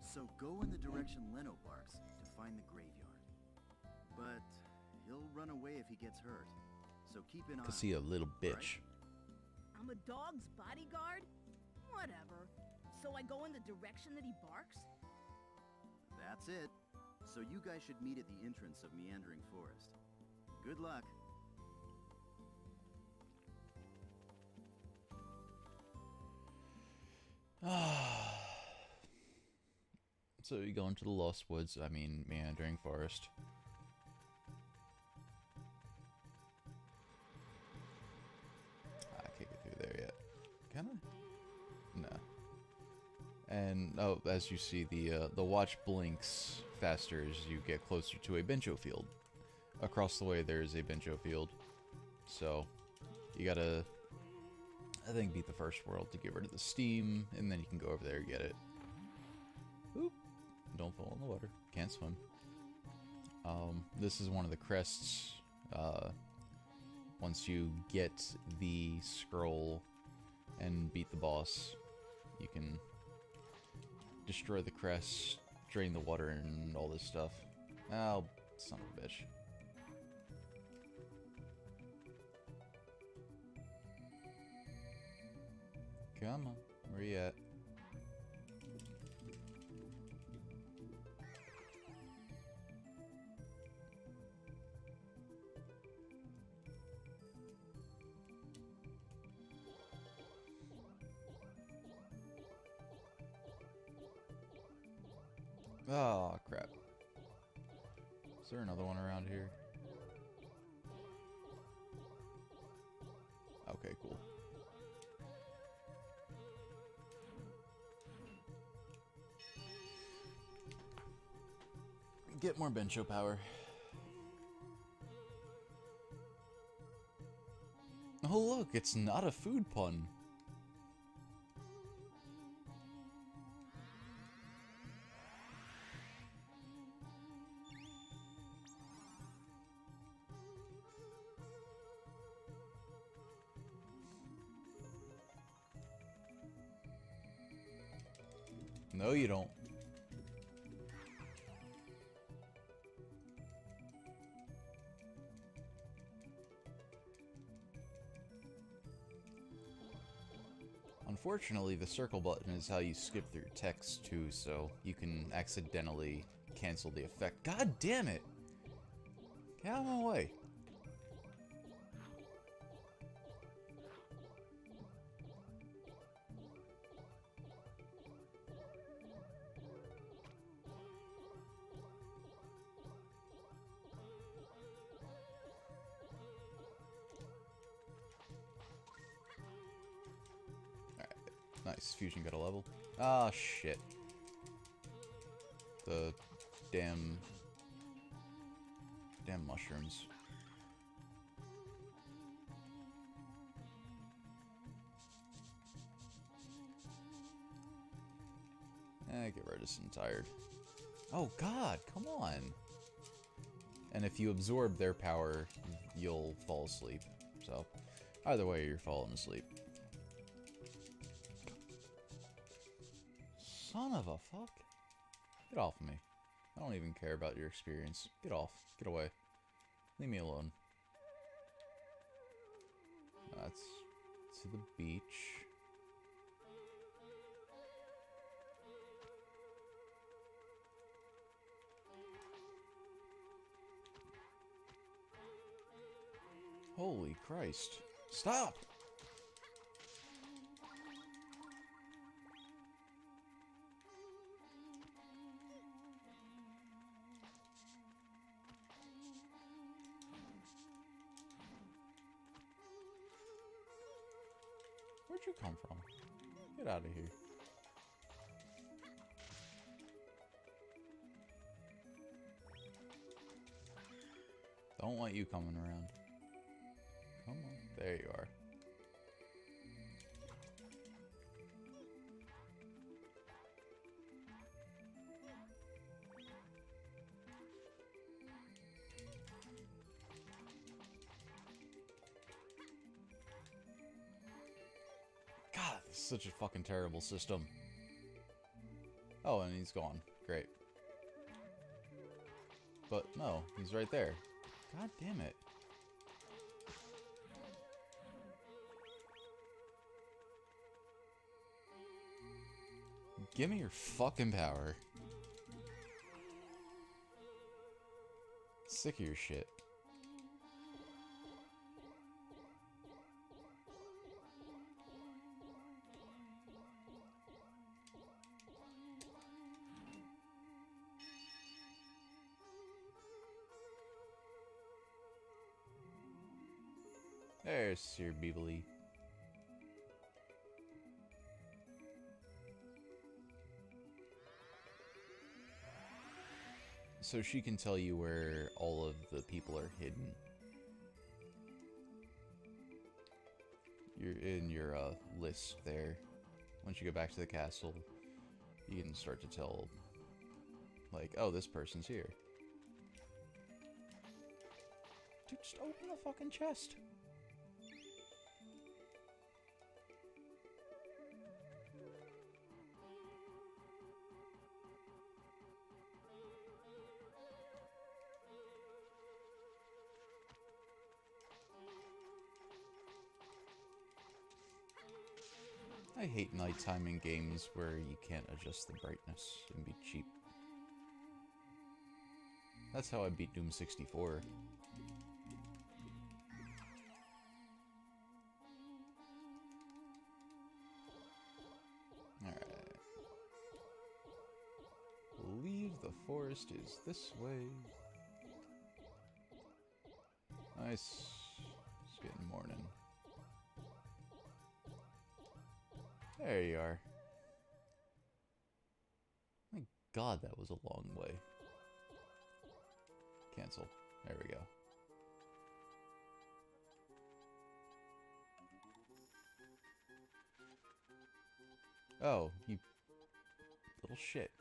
So go in the direction Leno barks to find the graveyard. But he'll run away if he gets hurt. So keep an eye. Cause he a little bitch. I'm a dog's bodyguard? Whatever. So I go in the direction that he barks? That's it. So you guys should meet at the entrance of meandering forest. Good luck. So you go into the Lost Woods, I mean, meandering forest. I can't get through there yet. Can I? No. And, oh, as you see, the watch blinks faster as you get closer to a bencho field. Across the way, there is a bencho field. So, you gotta, I think, beat the first world to get rid of the steam, and then you can go over there and get it. Oop. Don't fall in the water. Can't swim. This is one of the crests. Once you get the scroll and beat the boss, you can destroy the crest, drain the water, and all this stuff. Oh, son of a bitch. Come on, where you at? Oh, crap. Is there another one around here? Okay, cool. Get more bencho power. Oh look, it's not a food pun. No, you don't. Unfortunately, the circle button is how you skip through text too, so you can accidentally cancel the effect. God damn it! Get out of my way. Nice, fusion got a level. Ah, shit. The damn mushrooms. Get rid of some tired. Oh god, come on. And if you absorb their power, you'll fall asleep. So, either way, you're falling asleep. Son of a fuck. Get off of me. I don't even care about your experience. Get off. Get away. Leave me alone. That's to the beach. Holy Christ. Stop! Where'd you come from? Get out of here. Don't want you coming around. Come on. There you are. God, this is such a fucking terrible system. Oh, and he's gone. Great. But no, he's right there. God damn it. Give me your fucking power. Sick of your shit. There's Sir Beebly. So she can tell you where all of the people are hidden. You're in your list there. Once you go back to the castle, you can start to tell, like, oh, this person's here. Dude, just open the fucking chest. I hate nighttime in games where you can't adjust the brightness and be cheap. That's how I beat Doom 64. Alright. Believe the forest is this way. Nice. It's getting morning. There you are. My god, that was a long way. Cancel. There we go. Oh, you little shit.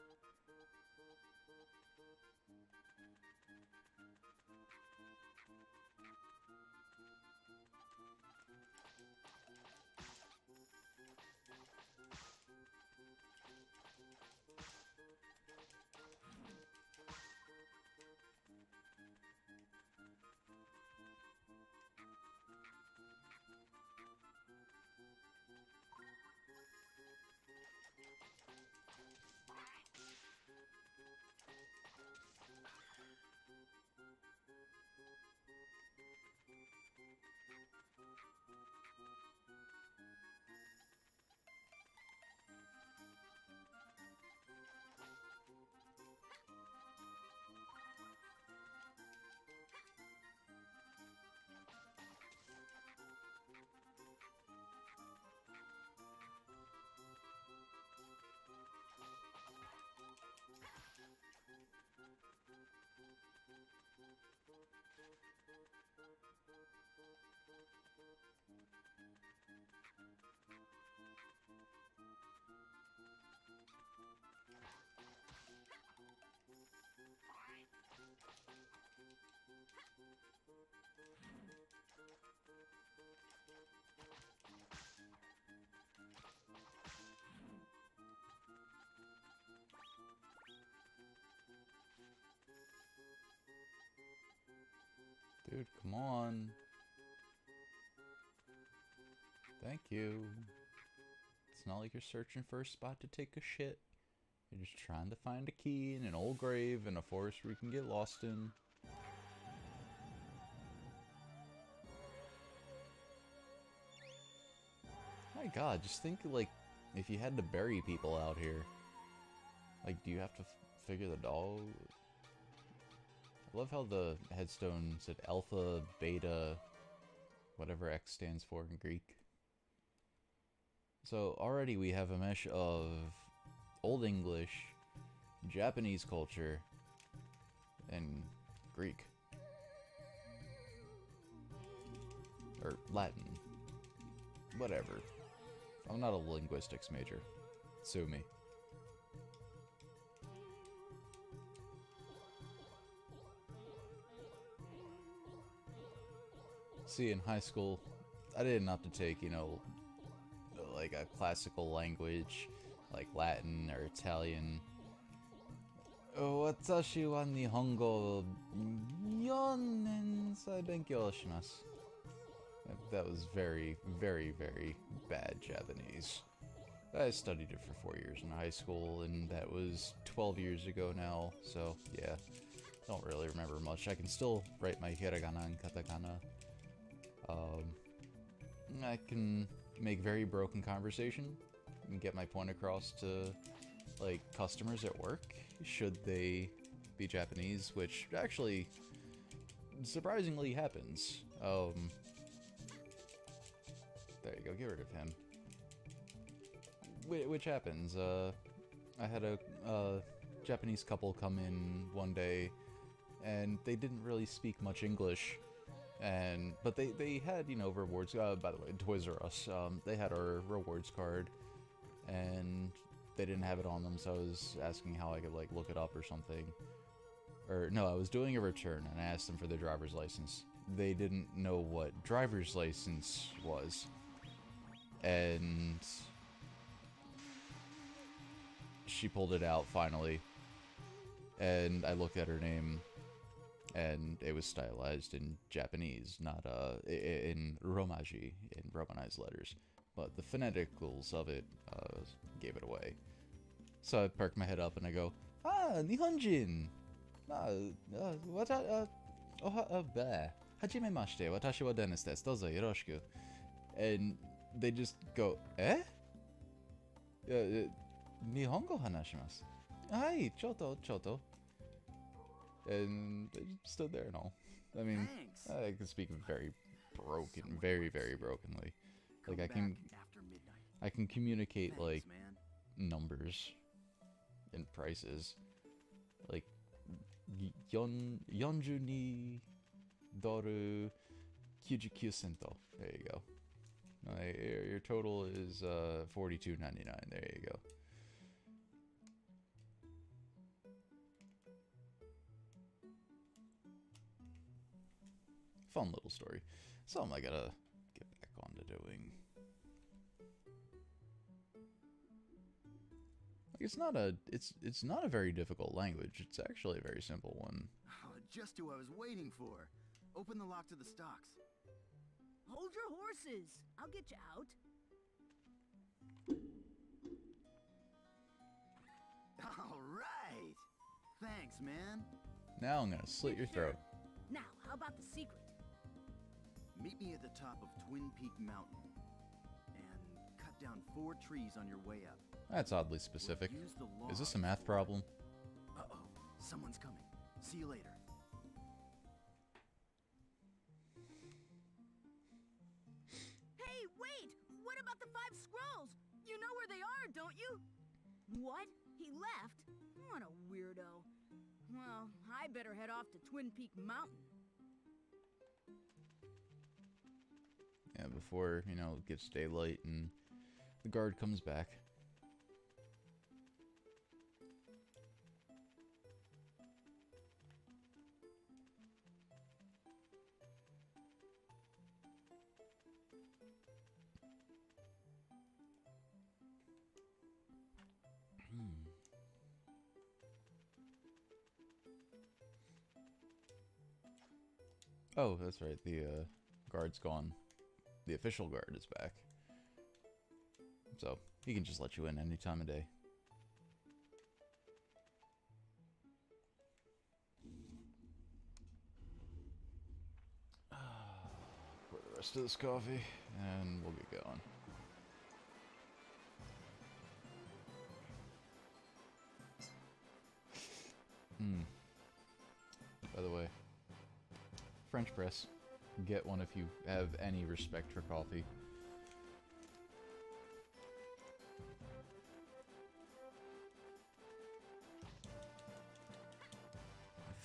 Dude, come on. Thank you. It's not like you're searching for a spot to take a shit. You're just trying to find a key in an old grave in a forest where you can get lost in. My god, just think, like, if you had to bury people out here. Like, do you have to figure the dog? I love how the headstone said Alpha, Beta, whatever X stands for in Greek. So already we have a mesh of Old English, Japanese culture, and Greek. Or Latin. Whatever. I'm not a linguistics major. Sue me. See, in high school, I didn't have to take, you know, like a classical language, like Latin or Italian. Watashi wa Nihongo 4年 benkyou shimasu. That was very, very, very bad Japanese. I studied it for 4 years in high school, and that was 12 years ago now, so yeah, don't really remember much. I can still write my hiragana and katakana. I can make very broken conversation and get my point across to, like, customers at work, should they be Japanese, which actually surprisingly happens. There you go, get rid of him. Which happens. I had a Japanese couple come in one day, and they didn't really speak much English. But they had, you know, rewards. By the way, Toys R Us, they had our rewards card, and they didn't have it on them, so I was asking how I could, like, look it up or something. Or, no, I was doing a return, and I asked them for their driver's license. They didn't know what driver's license was. And she pulled it out, finally. And I looked at her name, and it was stylized in Japanese, not in Romaji, in Romanized letters. But the phoneticals of it gave it away. So I perked my head up and I go, Nihonjin! Hajimemashite, watashi wa Dennis desu, dozo yoroshiku. And they just go, eh? Nihongo hanashimasu. Hai, choto. And they just stood there and all. I mean, Thanks. I can speak very broken, very, very brokenly. Like, I can communicate, Thanks, like, man. numbers and prices. Like, $42 99 cento. There you go. Your total is $42.99. There you go. Fun little story. Something I gotta get back onto doing. Like, it's not a very difficult language. It's actually a very simple one. Oh, just who I was waiting for. Open the lock to the stocks. Hold your horses. I'll get you out. All right. Thanks, man. Now I'm gonna slit your throat. Now, how about the secret? Meet me at the top of Twin Peak Mountain and cut down 4 trees on your way up. That's oddly specific. Use the Is this logs a math for- problem? Uh-oh, someone's coming. See you later. Hey, wait! What about the 5 scrolls? You know where they are, don't you? What? He left? What a weirdo. Well, I better head off to Twin Peak Mountain. Yeah, before, you know, it gets daylight and the guard comes back. Oh, that's right. The guard's gone. The official guard is back. So, he can just let you in any time of day. Pour the rest of this coffee, and we'll get going. By the way, French press. Get one if you have any respect for coffee.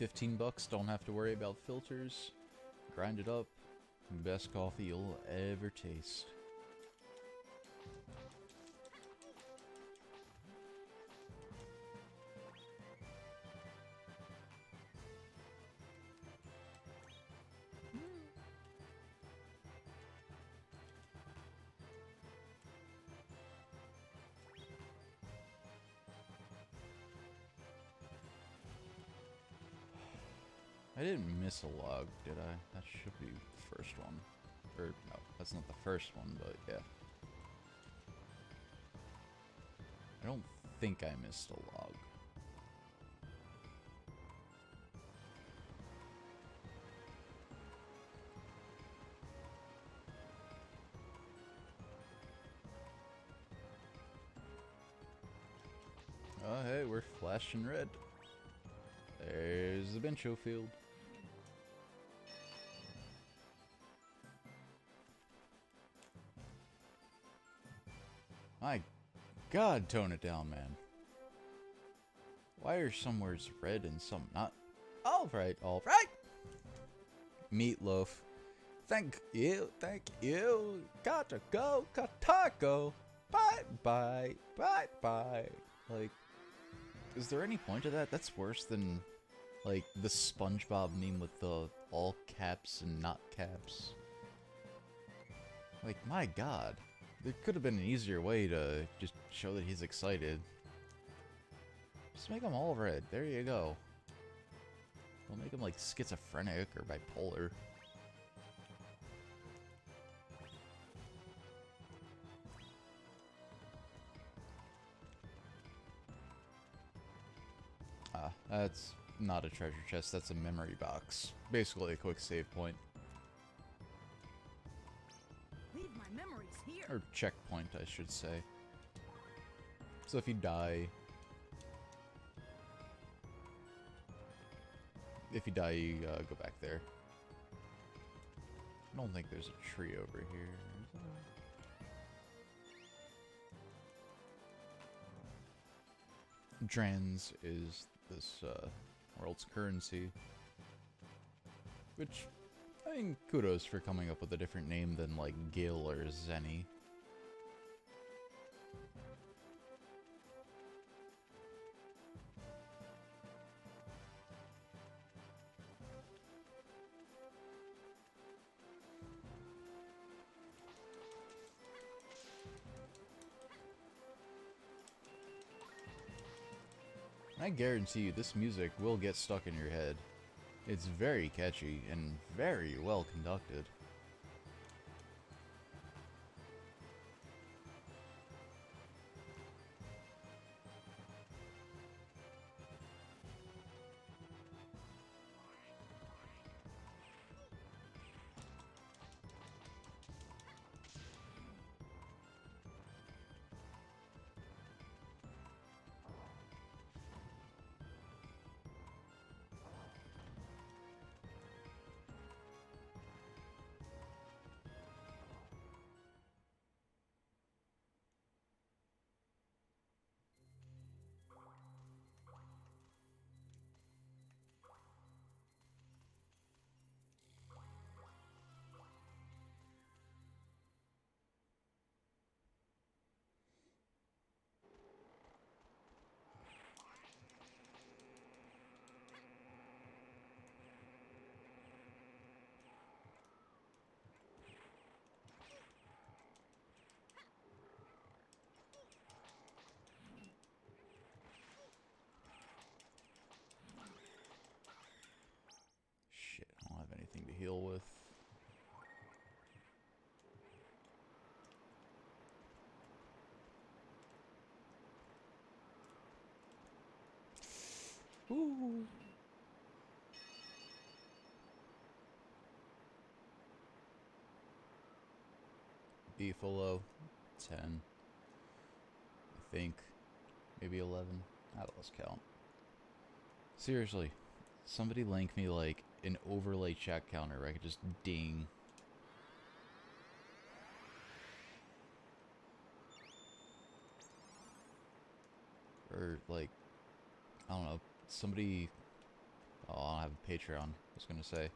$15, don't have to worry about filters. Grind it up. Best coffee you'll ever taste. I didn't miss a log, did I? That should be the first one. Or, no, that's not the first one, but yeah. I don't think I missed a log. Oh, hey, we're flashing red. There's the Bencho field. My God, tone it down, man. Why are some words red and some not? Alright, alright! Meatloaf. Thank you. Gotta go, Katako. Bye, bye, bye, bye. Like, is there any point to that? That's worse than, like, the SpongeBob meme with the all caps and not caps. Like, my God. There could have been an easier way to just show that he's excited. Just make them all red. There you go. Don't make him, like, schizophrenic or bipolar. Ah, that's not a treasure chest. That's a memory box. Basically a quick save point. Leave my memories here. Or checkpoint, I should say. So if you die... you go back there. I don't think there's a tree over here. Drans is this world's currency. Which, I mean, kudos for coming up with a different name than, like, Gil or Zenny. I guarantee you this music will get stuck in your head. It's very catchy and very well conducted. Woo. Beefalo, 10. I think. Maybe 11. I lost count. Seriously, somebody link me like an overlay chat counter where I could just ding. Or like, I don't know, somebody, oh, I don't have a Patreon, I was gonna say.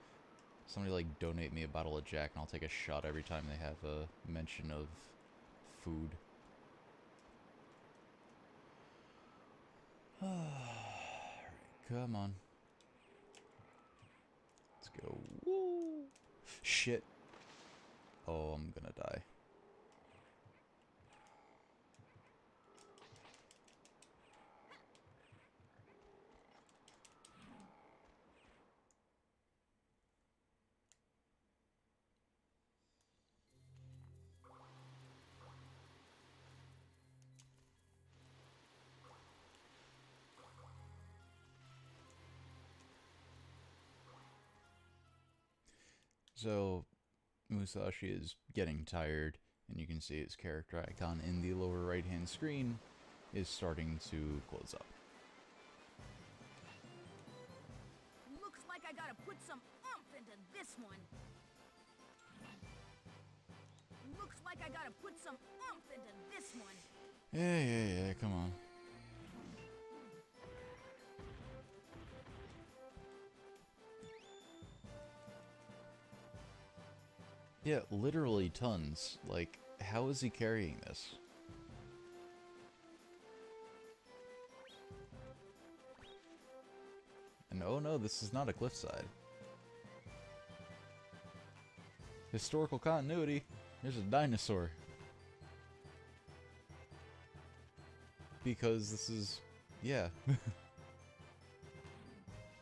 Somebody like donate me a bottle of Jack and I'll take a shot every time they have a mention of food. Alright, come on. Let's go. Woo! Shit. Oh, I'm gonna die. So, Musashi is getting tired, and you can see his character icon in the lower right-hand screen is starting to close up. Looks like I gotta put some oomph into this one. Looks like I gotta put some oomph into this one. Yeah, come on. Yeah, literally tons. Like, how is he carrying this? And oh no, this is not a cliffside. Historical continuity. There's a dinosaur. Because this is... yeah.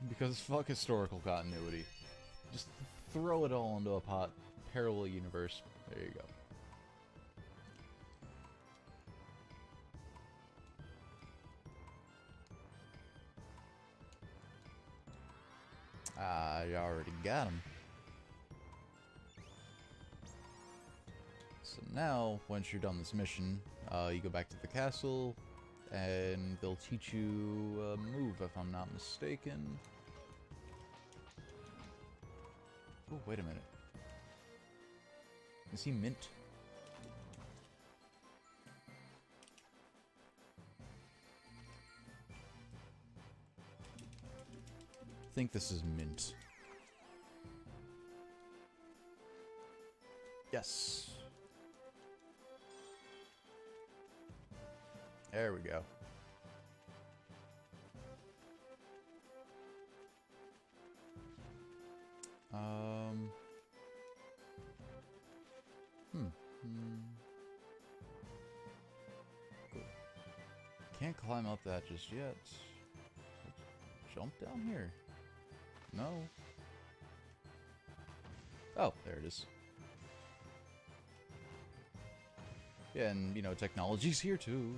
Because fuck historical continuity. Just throw it all into a pot. Parallel universe. There you go. I already got him. So now, once you're done this mission, you go back to the castle, and they'll teach you a move, if I'm not mistaken. Oh, wait a minute. Is he mint? I think this is mint. Yes. There we go. Cool. Can't climb up that just yet. Let's jump down here. No. Oh, there it is. Yeah, and, you know, technology's here too.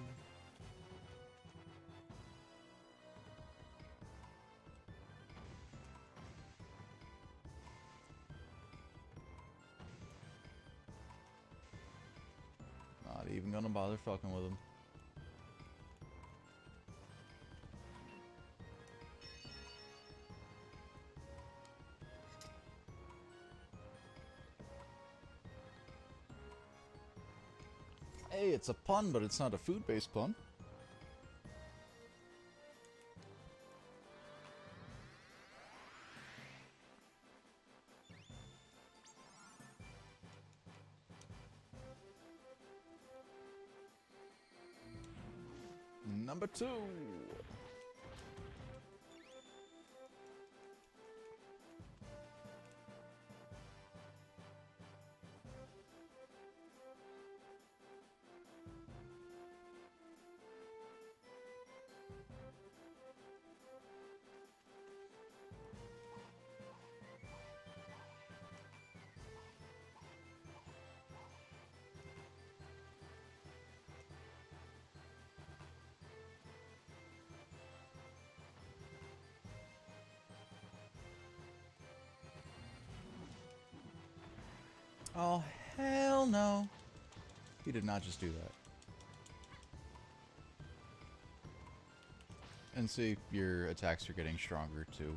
Not even gonna bother fucking with him. Hey, it's a pun, but it's not a food-based pun. Number 2. Oh, hell no. He did not just do that. And see, your attacks are getting stronger too.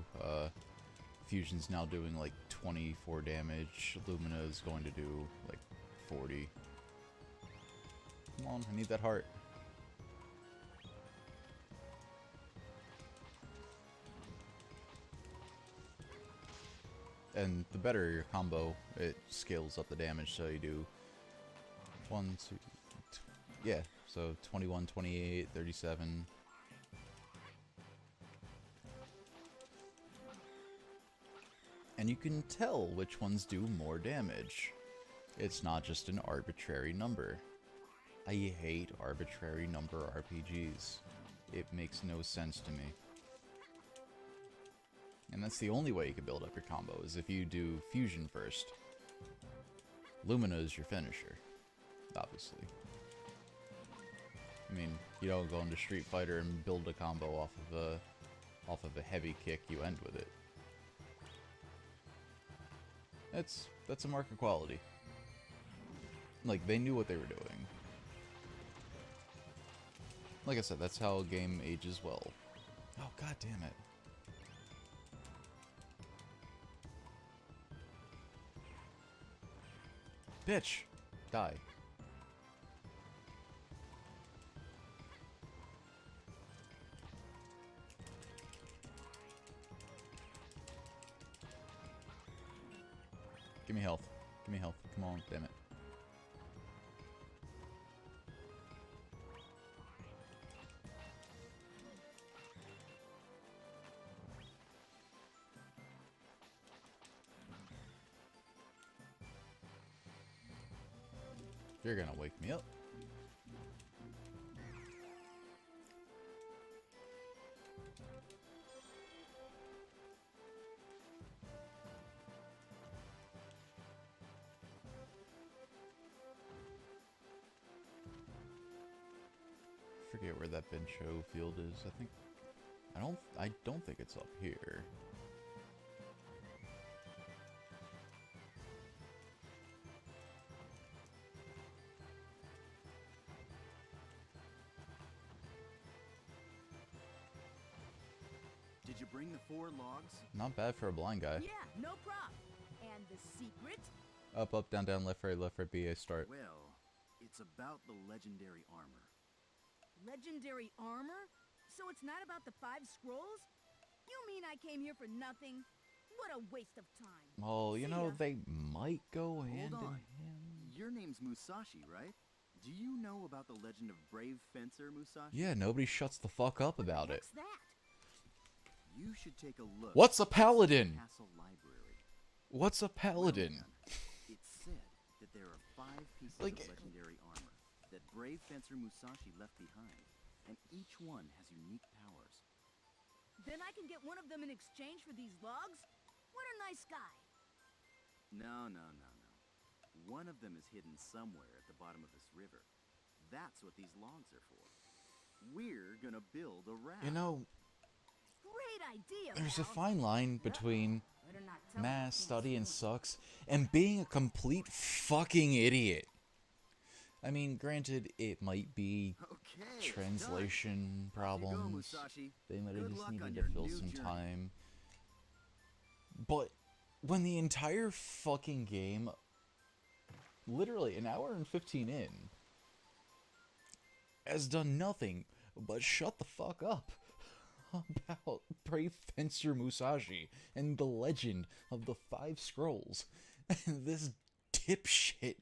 Fusion's now doing like 24 damage. Lumina is going to do like 40. Come on, I need that heart. And the better your combo, it scales up the damage, so you do 1, 2, yeah, so 21, 28, 37. And you can tell which ones do more damage. It's not just an arbitrary number. I hate arbitrary number RPGs. It makes no sense to me. And that's the only way you can build up your combo, is if you do fusion first. Lumina is your finisher, obviously. I mean, you don't go into Street Fighter and build a combo off of a heavy kick, you end with it. That's a mark of quality. Like, they knew what they were doing. Like I said, that's how a game ages well. Oh, god damn it. Bitch! Die. Give me health. Give me health. Come on, damn it. You're gonna wake me up. Forget where that Bencho field is. I don't think it's up here. Did you bring the 4 logs? Not bad for a blind guy. Yeah, no prob. And the secret? Up, up, down, down, left, right, B, A, start. Well, it's about the legendary armor. Legendary armor? So it's not about the 5 scrolls? You mean I came here for nothing? What a waste of time. Well, you See know, ya. they might go hand Hold in on. hand. Your name's Musashi, right? Do you know about the legend of brave fencer Musashi? Yeah, nobody shuts the fuck up about it. What's that? You should take a look. What's a at the paladin? Castle Library. What's a paladin? Well, it's said that there are 5 pieces Like- of legendary armor that brave fencer Musashi left behind, and each one has unique powers. Then I can get one of them in exchange for these logs? What a nice guy. No. One of them is hidden somewhere at the bottom of this river. That's what these logs are for. We're gonna build a raft. You know, Great idea, there's a pal. fine line between Better not tell me I nah, can't studying swim. sucks, and being a complete fucking idiot. I mean, granted, it might be Okay, it's translation done. Off you go, problems. Musashi. They might have Good just luck on needed to your fill new some journey. time. But when the entire fucking game, literally an hour and 15 in, has done nothing but shut the fuck up about Brave Fencer Musashi and the legend of the 5 scrolls. And this dipshit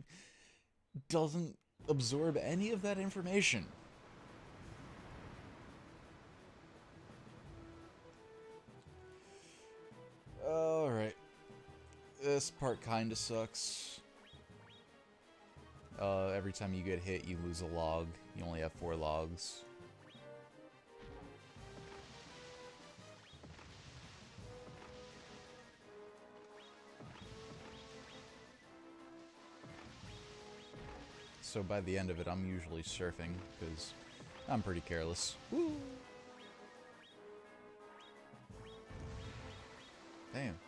doesn't absorb any of that information. Alright. This part kinda sucks. Every time you get hit, you lose a log. You only have 4 logs. So by the end of it, I'm usually surfing, because I'm pretty careless. Woo! Damn.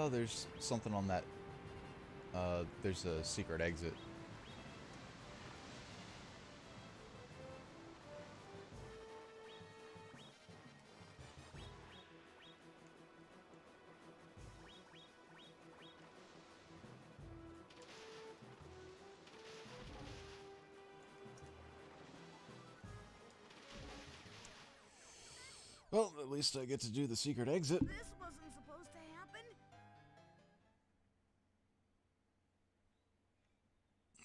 Oh, there's something on that. There's a secret exit. Well, at least I get to do the secret exit. This wasn't supposed to happen.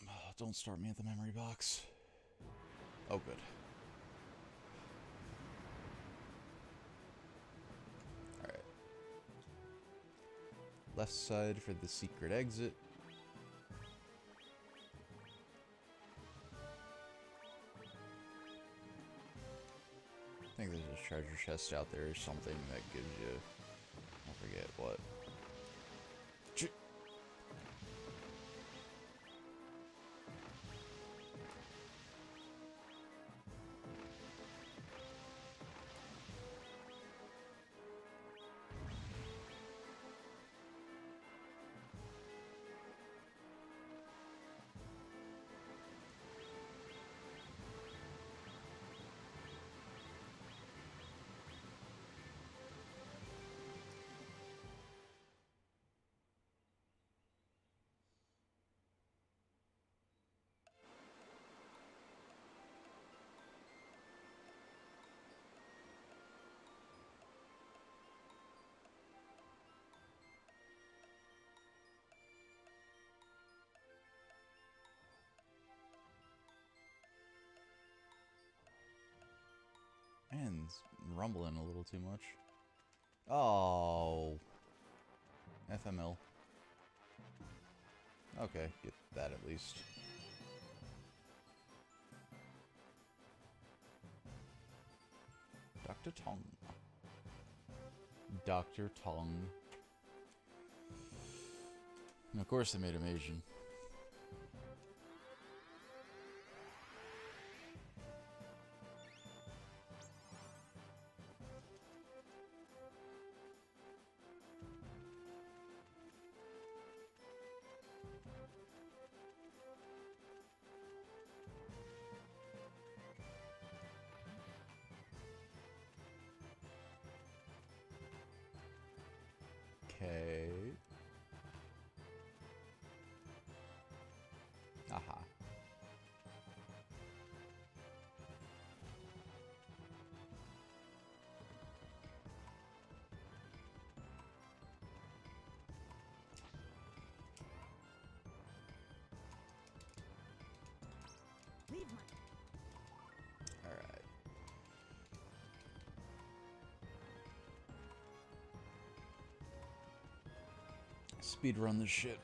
Oh, don't start me at the memory box. Oh, good. Alright. Left side for the secret exit. I think there's a treasure chest out there or something that gives you... I forget what. Man, it's rumbling a little too much. Oh. FML. Okay, get that at least. Dr. Tong. Dr. Tong. And of course they made him Asian. Okay. Aha. Leave my All right. Speed run this shit.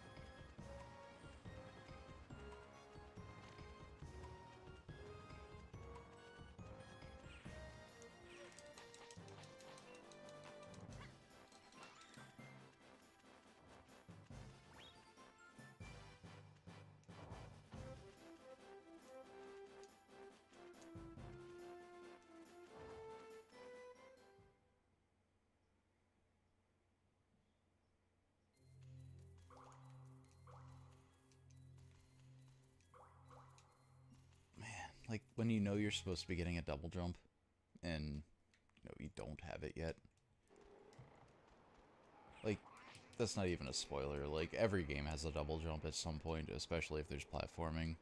Like, when you know you're supposed to be getting a double jump, and, you don't have it yet. Like, that's not even a spoiler. Like, every game has a double jump at some point, especially if there's platforming.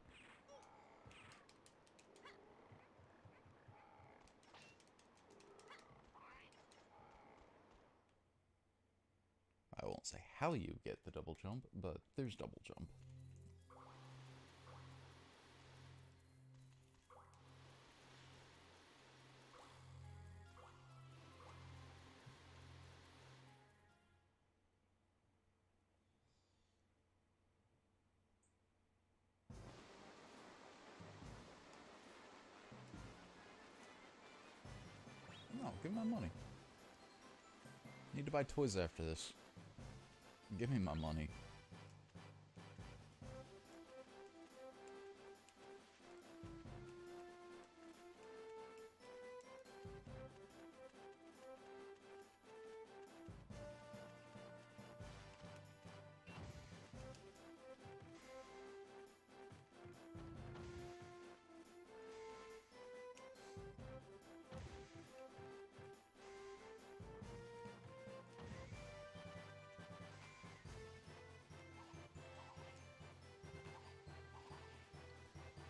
I won't say how you get the double jump, but there's double jump. No, give me my money. Need to buy toys after this. Give me my money.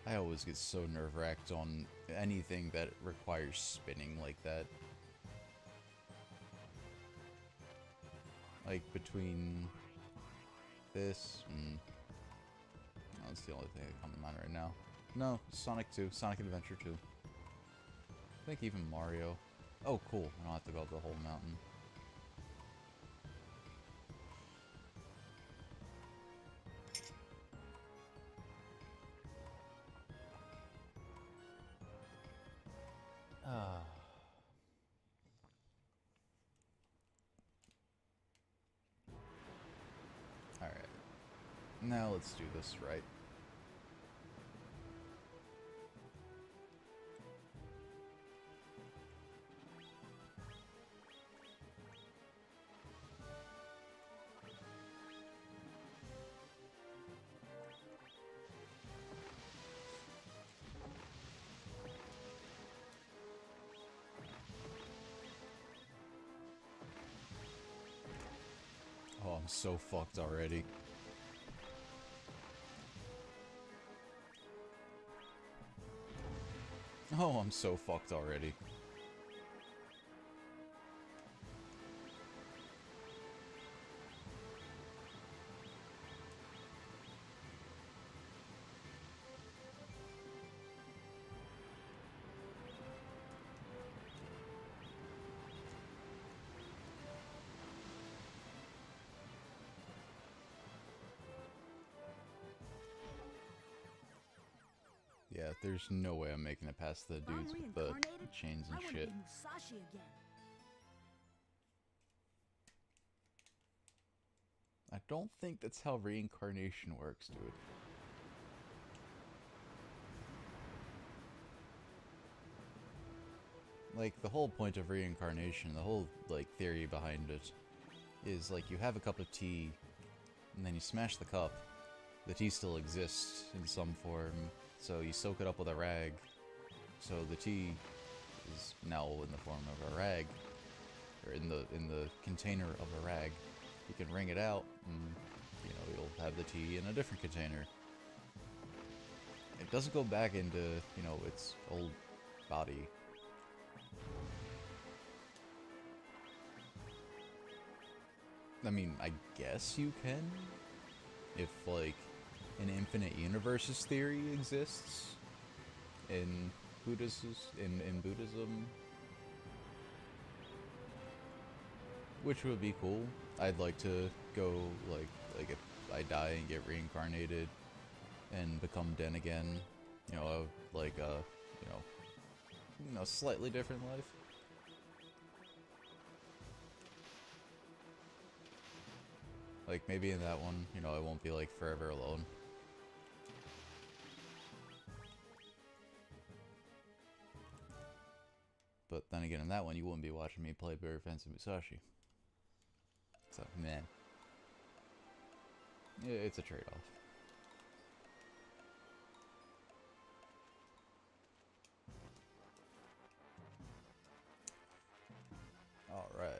I always get so nerve-wracked on anything that requires spinning like that. Like, between this and... Oh, that's the only thing that comes to mind right now. No, Sonic 2. Sonic Adventure 2. I think even Mario. Oh, cool. I don't have to go up the whole mountain. Alright. Now let's do this right. Oh, I'm so fucked already. Oh, I'm so fucked already. Yeah, there's no way I'm making it past the If I'm dudes with the reincarnated, chains and I want to shit. be Musashi again. I don't think that's how reincarnation works, dude. Like, the whole point of reincarnation, the whole, like, theory behind it, is, like, you have a cup of tea, and then you smash the cup. The tea still exists in some form, so you soak it up with a rag. So the tea is now in the form of a rag, or in the container of a rag. You can wring it out, and, you know, you'll have the tea in a different container. It doesn't go back into, you know, its old body. I mean, I guess you can, if, like, an infinite universes theory exists in Buddhism, which would be cool. I'd like to go, like if I die and get reincarnated and become Den again, you know, like a, you know, slightly different life. Like, maybe in that one, you know, I won't be, like, forever alone. But then again, in that one, you wouldn't be watching me play Very Fancy Musashi. So, man. Yeah, it's a trade-off. Alright.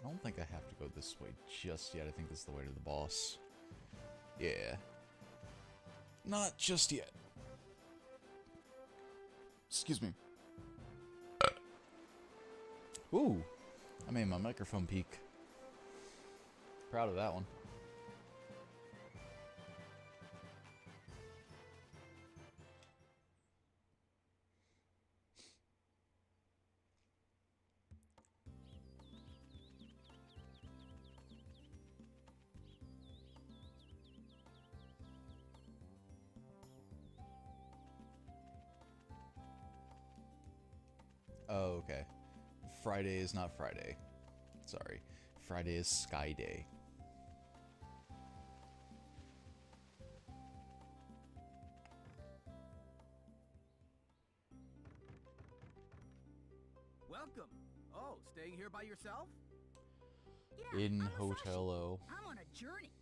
I don't think I have to go this way just yet. I think this is the way to the boss. Yeah. Not just yet. Excuse me. Ooh. I made my microphone peak. Proud of that one. Oh, okay. Friday is not Friday. Sorry. Friday is Sky Day. Welcome. Oh, staying here by yourself? Yeah, In I'm Musashi. Hotel O. I'm on a journey.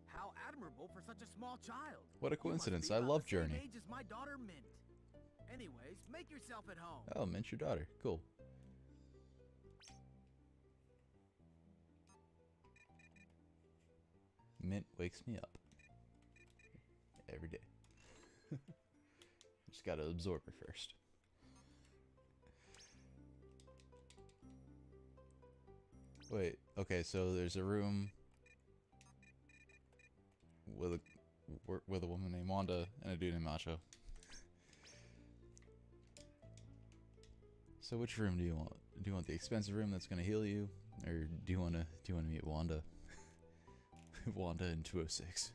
How admirable for such a small child. What a You must coincidence. be I about love the same Journey. age as my daughter Mint. Anyways, make yourself at home. Oh, Mint your daughter. Cool. Mint wakes me up. Every day. Just gotta absorb her first. Wait, okay, so there's a room with a woman named Wanda and a dude named Macho. So which room do you want? Do you want the expensive room that's gonna heal you, or do you wanna meet Wanda? Wanda in 206.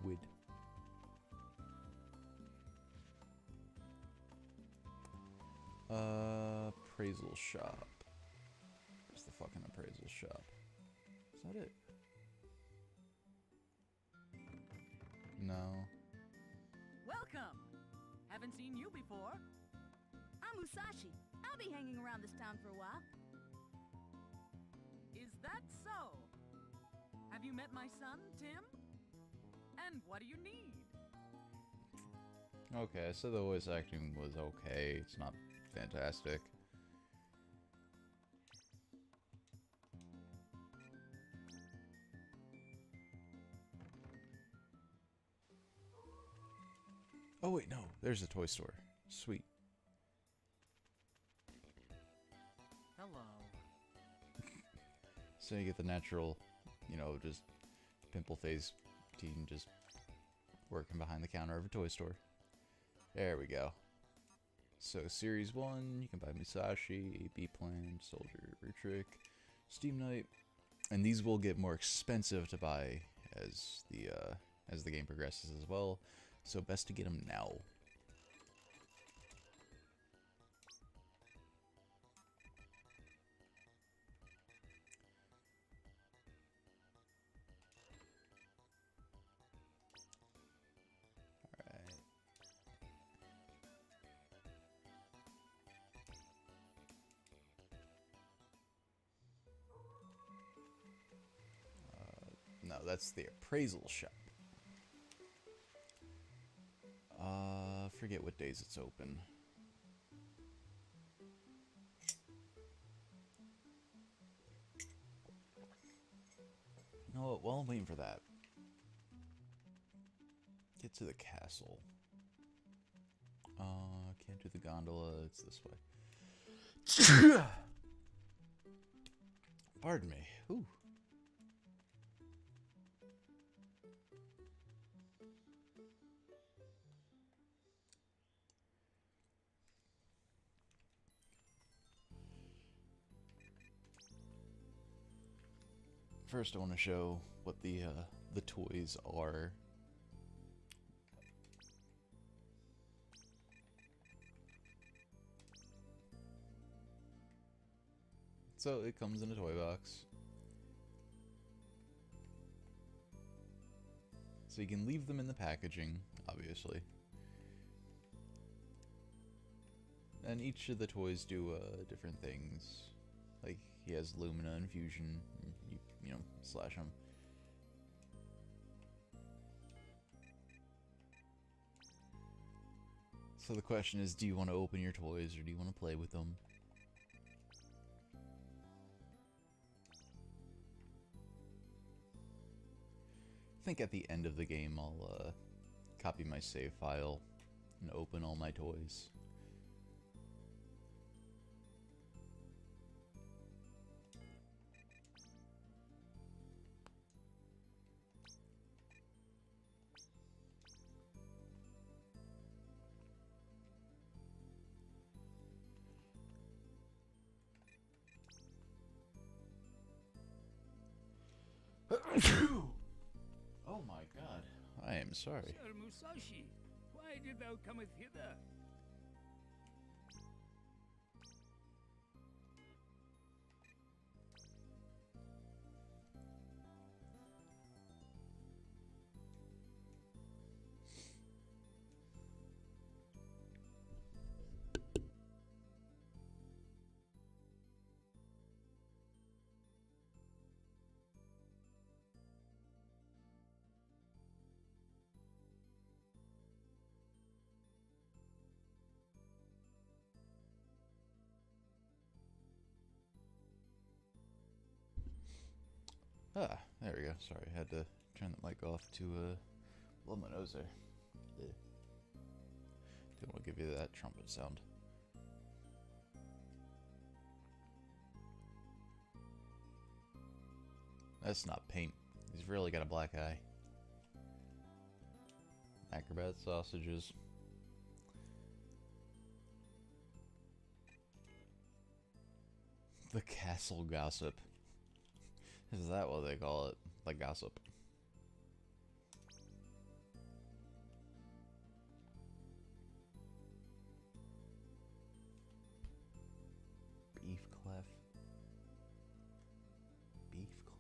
Wid. Appraisal shop. Where's the fucking appraisal shop? Is that it? No. Welcome! Haven't seen you before. I'm Musashi. I'll be hanging around this town for a while. Is that so? Have you met my son, Tim? And what do you need? Okay, so the voice acting was okay. It's not fantastic. Oh wait, no. There's a toy store. Sweet. Hello. So you get the natural, you know, just pimple face teen just working behind the counter of a toy store. There we go. So Series 1, you can buy Musashi, B-Plan, Soldier, Retrick, Steam Knight, and these will get more expensive to buy as the game progresses as well. So best to get them now. No, that's the appraisal shop. Forget what days it's open. You know what? While I'm waiting for that, get to the castle. Can't do the gondola. It's this way. Pardon me. Ooh. First, I want to show what the toys are. So it comes in a toy box. So you can leave them in the packaging, obviously. And each of the toys do different things. Like, he has Lumina and Fusion. You know, slash them. So the question is, do you want to open your toys or do you want to play with them? I think at the end of the game I'll copy my save file and open all my toys. Oh my god. I am sorry. Sir Musashi, why did thou cometh hither? Ah, there we go. Sorry, I had to turn the mic off to blow my nose there. Yeah. Didn't want to give you that trumpet sound. That's not paint. He's really got a black eye. Acrobat sausages. The castle gossip. Is that what they call it? The gossip. Beef clef. Beef clef.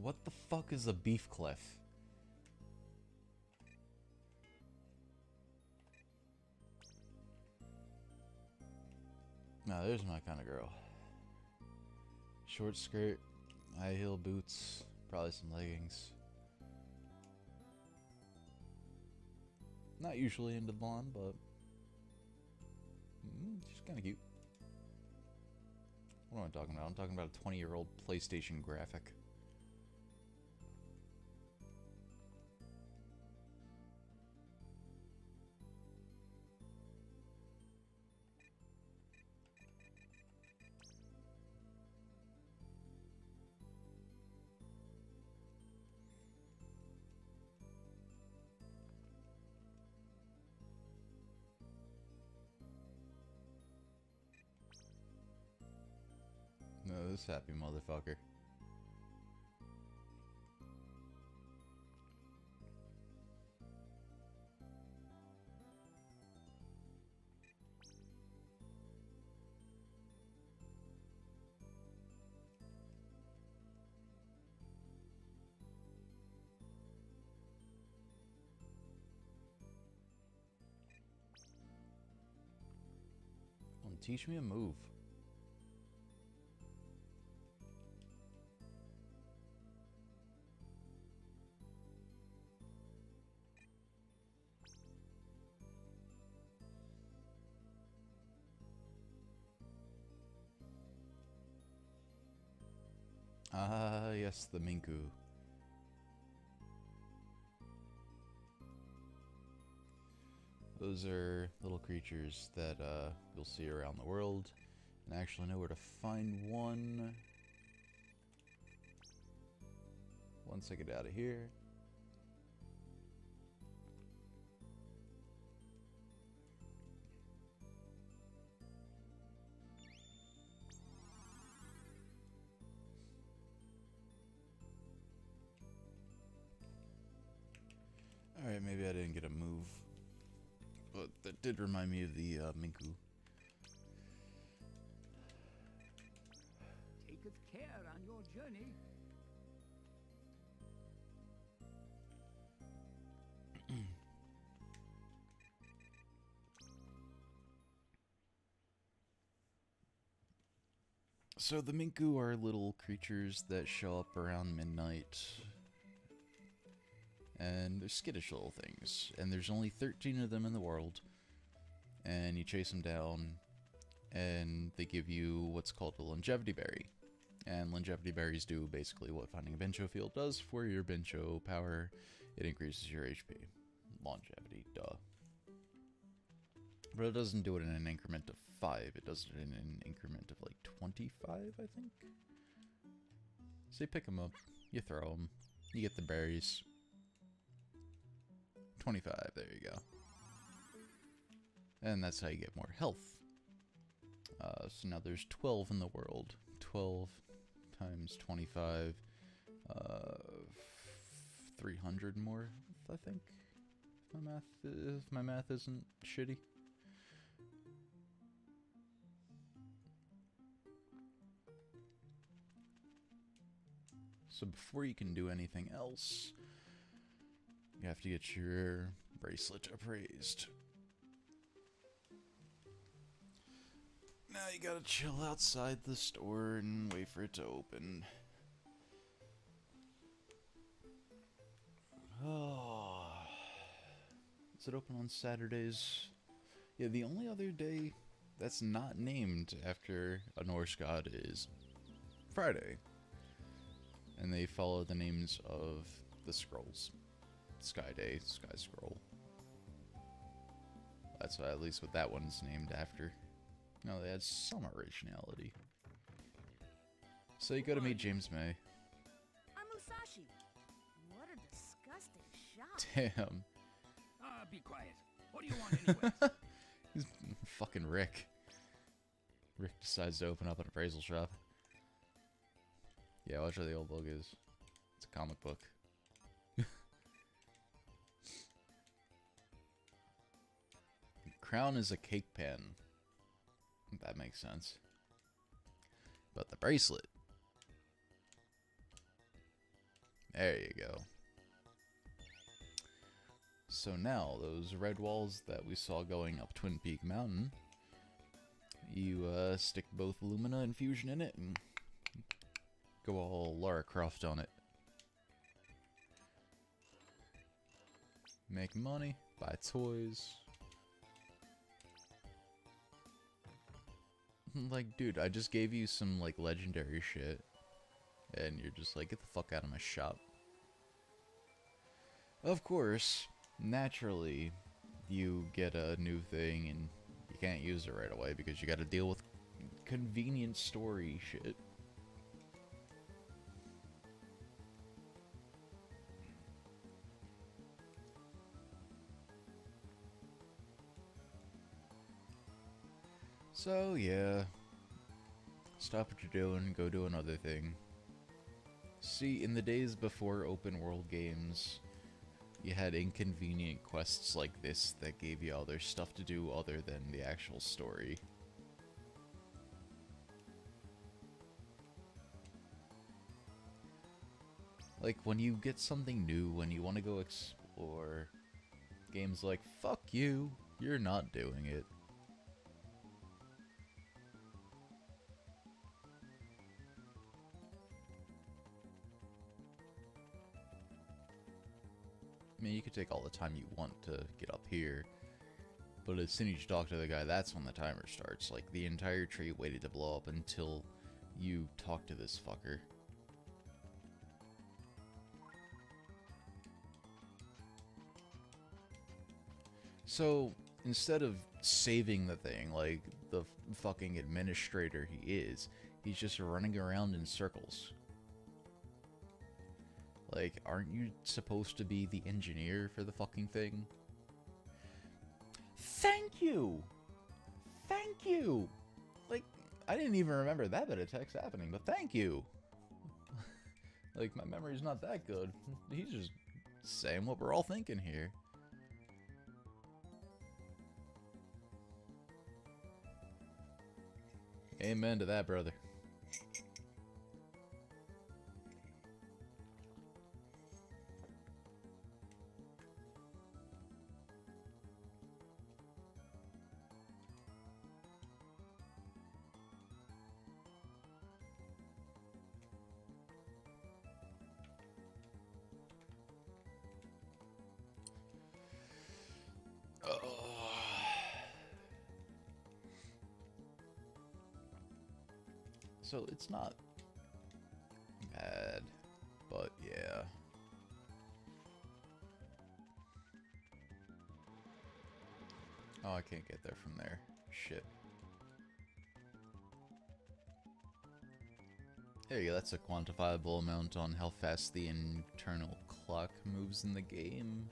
What the fuck is a beef clef? Now there's my kind of girl. Short skirt, high heel boots, probably some leggings. Not usually into blonde, but she's kind of cute. What am I talking about? I'm talking about a 20-year-old PlayStation graphic. No, this happy motherfucker. Teach me a move. Ah, yes, the Minku. Those are little creatures that you'll see around the world. And I actually know where to find one. Once I get out of here. Alright, maybe I didn't get a move. But that did remind me of the Minku. Taketh care on your journey. So the Minku are little creatures that show up around midnight. And they're skittish little things. And there's only 13 of them in the world. And you chase them down. And they give you what's called a longevity berry. And longevity berries do basically what finding a Bincho field does for your Bincho power. It increases your HP. Longevity, duh. But it doesn't do it in an increment of 5. It does it in an increment of like 25, I think. So you pick them up. You throw them. You get the berries. 25, there you go. And that's how you get more health. So now there's 12 in the world. 12 times 25. 300 more, I think. If my math isn't shitty. So before you can do anything else, you have to get your bracelet appraised. Now you gotta chill outside the store and wait for it to open. Oh. Is it open on Saturdays? Yeah, the only other day that's not named after a Norse god is Friday. And they follow the names of the scrolls. Sky Day, Sky Scroll. That's at least what that one's named after. No, they had some originality. So you go to meet James May. I'm Musashi. What a disgusting shop. Damn. Be quiet. What do you want anyway? He's fucking Rick. Rick decides to open up an appraisal shop. Yeah, watch how the old book is. It's a comic book. Crown is a cake pan. That makes sense. But the bracelet. There you go. So now, those red walls that we saw going up Twin Peak Mountain, you stick both Lumina and Fusion in it and go all Lara Croft on it. Make money, buy toys. Like, dude, I just gave you some, like, legendary shit. And you're just like, get the fuck out of my shop. Of course, naturally, you get a new thing and you can't use it right away because you gotta deal with convenient story shit. So, yeah. Stop what you're doing, go do another thing. See, in the days before open world games, you had inconvenient quests like this that gave you other stuff to do other than the actual story. Like, when you get something new, when you want to go explore, games like, fuck you, you're not doing it. I mean, you could take all the time you want to get up here, but as soon as you talk to the guy, that's when the timer starts. Like, the entire tree waited to blow up until you talk to this fucker. So, instead of saving the thing like the fucking administrator he is, he's just running around in circles. Like, aren't you supposed to be the engineer for the fucking thing? Thank you! Thank you! Like, I didn't even remember that bit of text happening, but thank you! Like, my memory's not that good. He's just saying what we're all thinking here. Amen to that, brother. So it's not bad, but yeah. Oh, I can't get there from there. Shit. There you go, that's a quantifiable amount on how fast the internal clock moves in the game.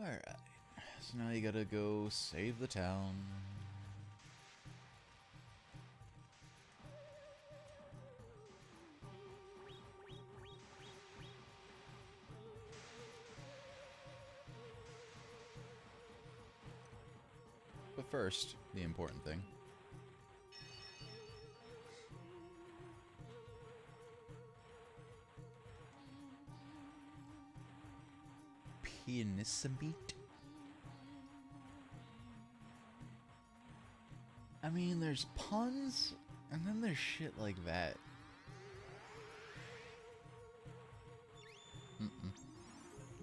Alright, so now you gotta go save the town. But first, the important thing. Alucaneet. I mean, there's puns, and then there's shit like that.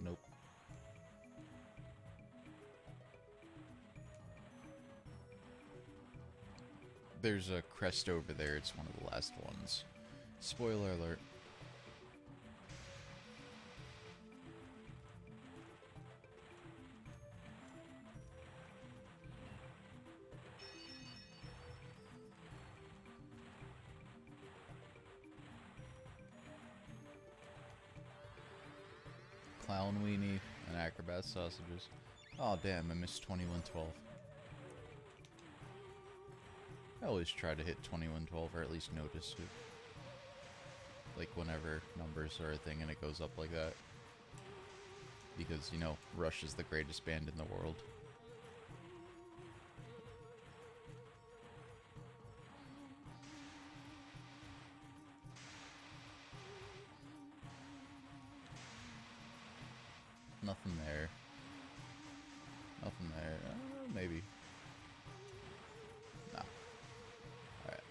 Nope. There's a crest over there, it's one of the last ones. Spoiler alert. Clown weenie and acrobat sausages. Oh damn, I missed 2112. I always try to hit 2112 or at least notice it. Like whenever numbers are a thing and it goes up like that. Because, you know, Rush is the greatest band in the world. Nothing there. Nothing there. Maybe. No. Alright.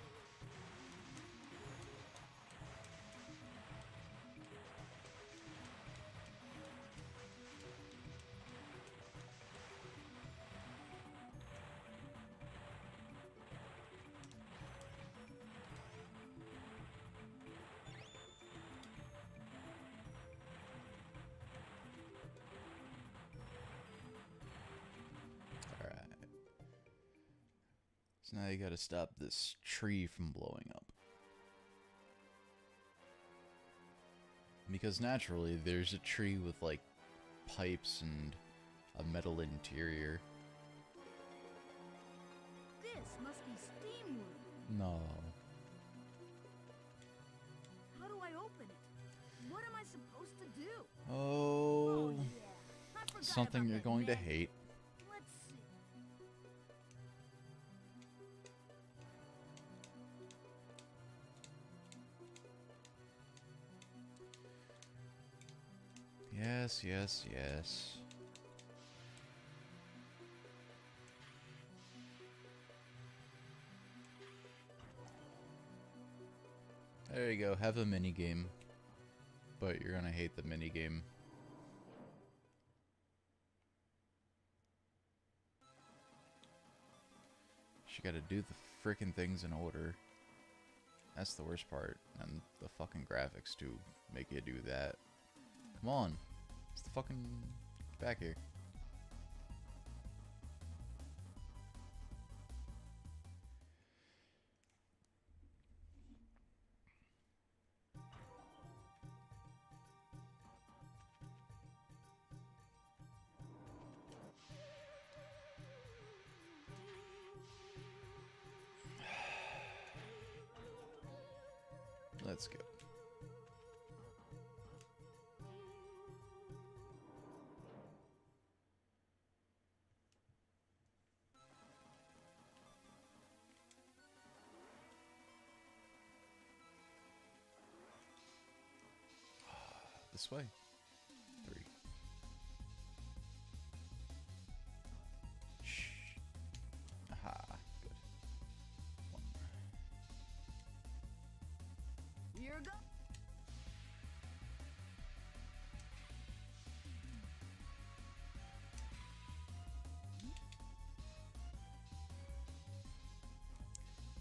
So now you gotta stop this tree from blowing up. Because naturally, there's a tree with, like, pipes and a metal interior. This must be steam wood. No. How do I open it? What am I supposed to do? Oh, yeah. I forgot something about you're that going to net. hate. Let's see. Yes, yes, yes. There you go, have a mini game. But you're gonna hate the mini game. You gotta do the frickin' things in order. That's the worst part. And the fucking graphics to make you do that. Come on. It's the fucking... Get back here. Let's go. This way. 3. Shh. Aha. Good. 1. Here go.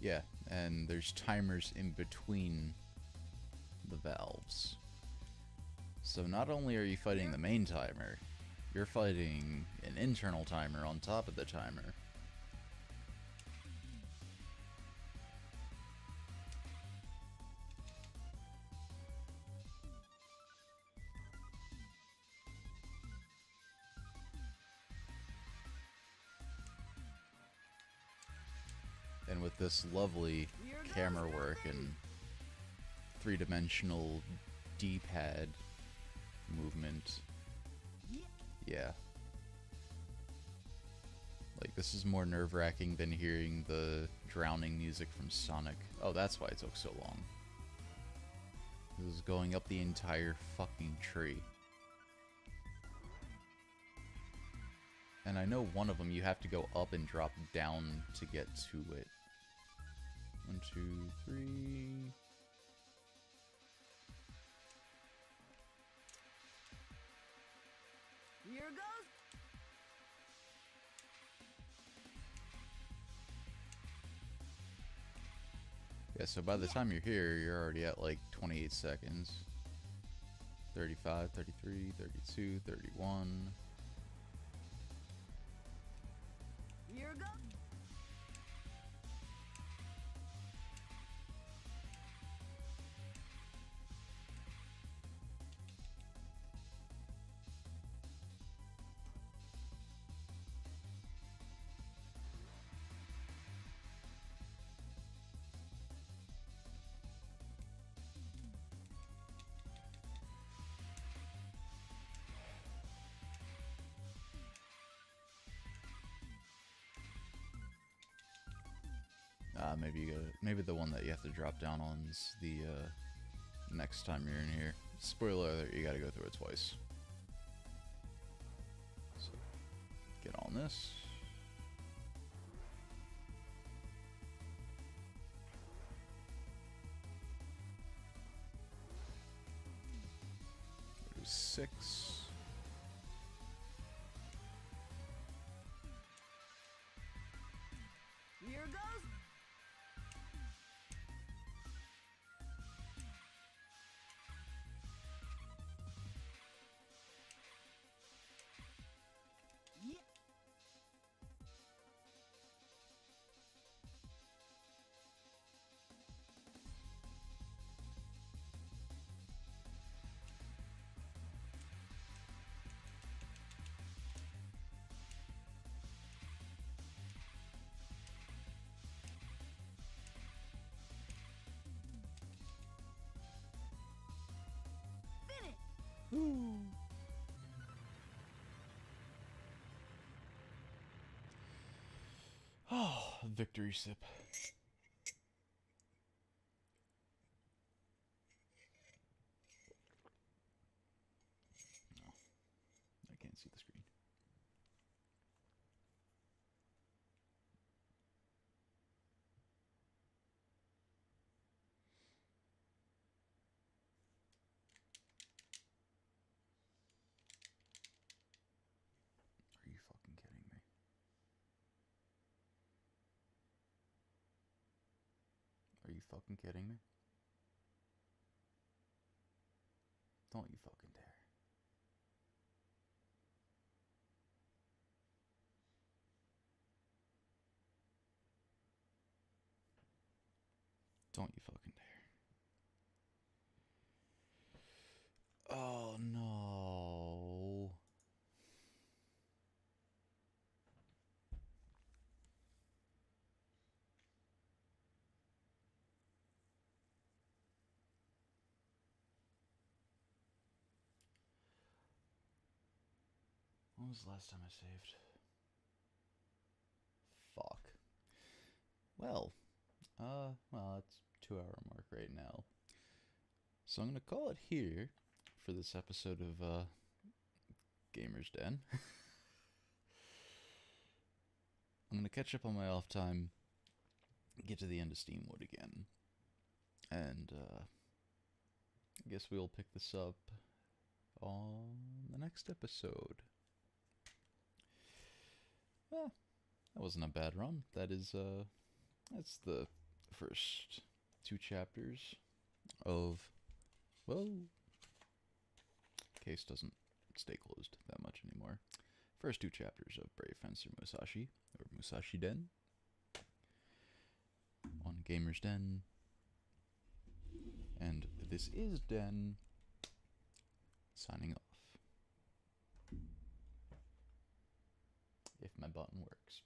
Yeah, and there's timers in between the valves. So not only are you fighting the main timer, you're fighting an internal timer on top of the timer. And with this lovely camera work and three-dimensional D-pad movement, yeah. Like, this is more nerve-wracking than hearing the drowning music from Sonic. Oh, that's why it took so long. It was going up the entire fucking tree. And I know one of them you have to go up and drop down to get to it. 1, 2, 3. Here goes. Yeah, so by the time you're here, you're already at like 28 seconds. 35, 33, 32, 31. Here goes. Maybe you gotta, maybe the one that you have to drop down on is the next time you're in here. Spoiler alert, you gotta go through it twice. So, get on this. Do 6. Here goes. Yeah. Oh, victory sip. No, I can't see the screen. Are you fucking kidding me? Are you fucking kidding me? Don't you fucking dare. Don't you fucking dare. Oh no. When was the last time I saved? Fuck. Well, it's 2-hour mark right now. So I'm gonna call it here for this episode of Gamer's Den. I'm gonna catch up on my off time, get to the end of Steamwood again, and I guess we'll pick this up on the next episode. Well, that wasn't a bad run. That's the first 2 chapters of, well, case doesn't stay closed that much anymore. First 2 chapters of Brave Fencer Musashi, or Musashi Den, on Gamer's Den. And this is Den, signing off. If my button works.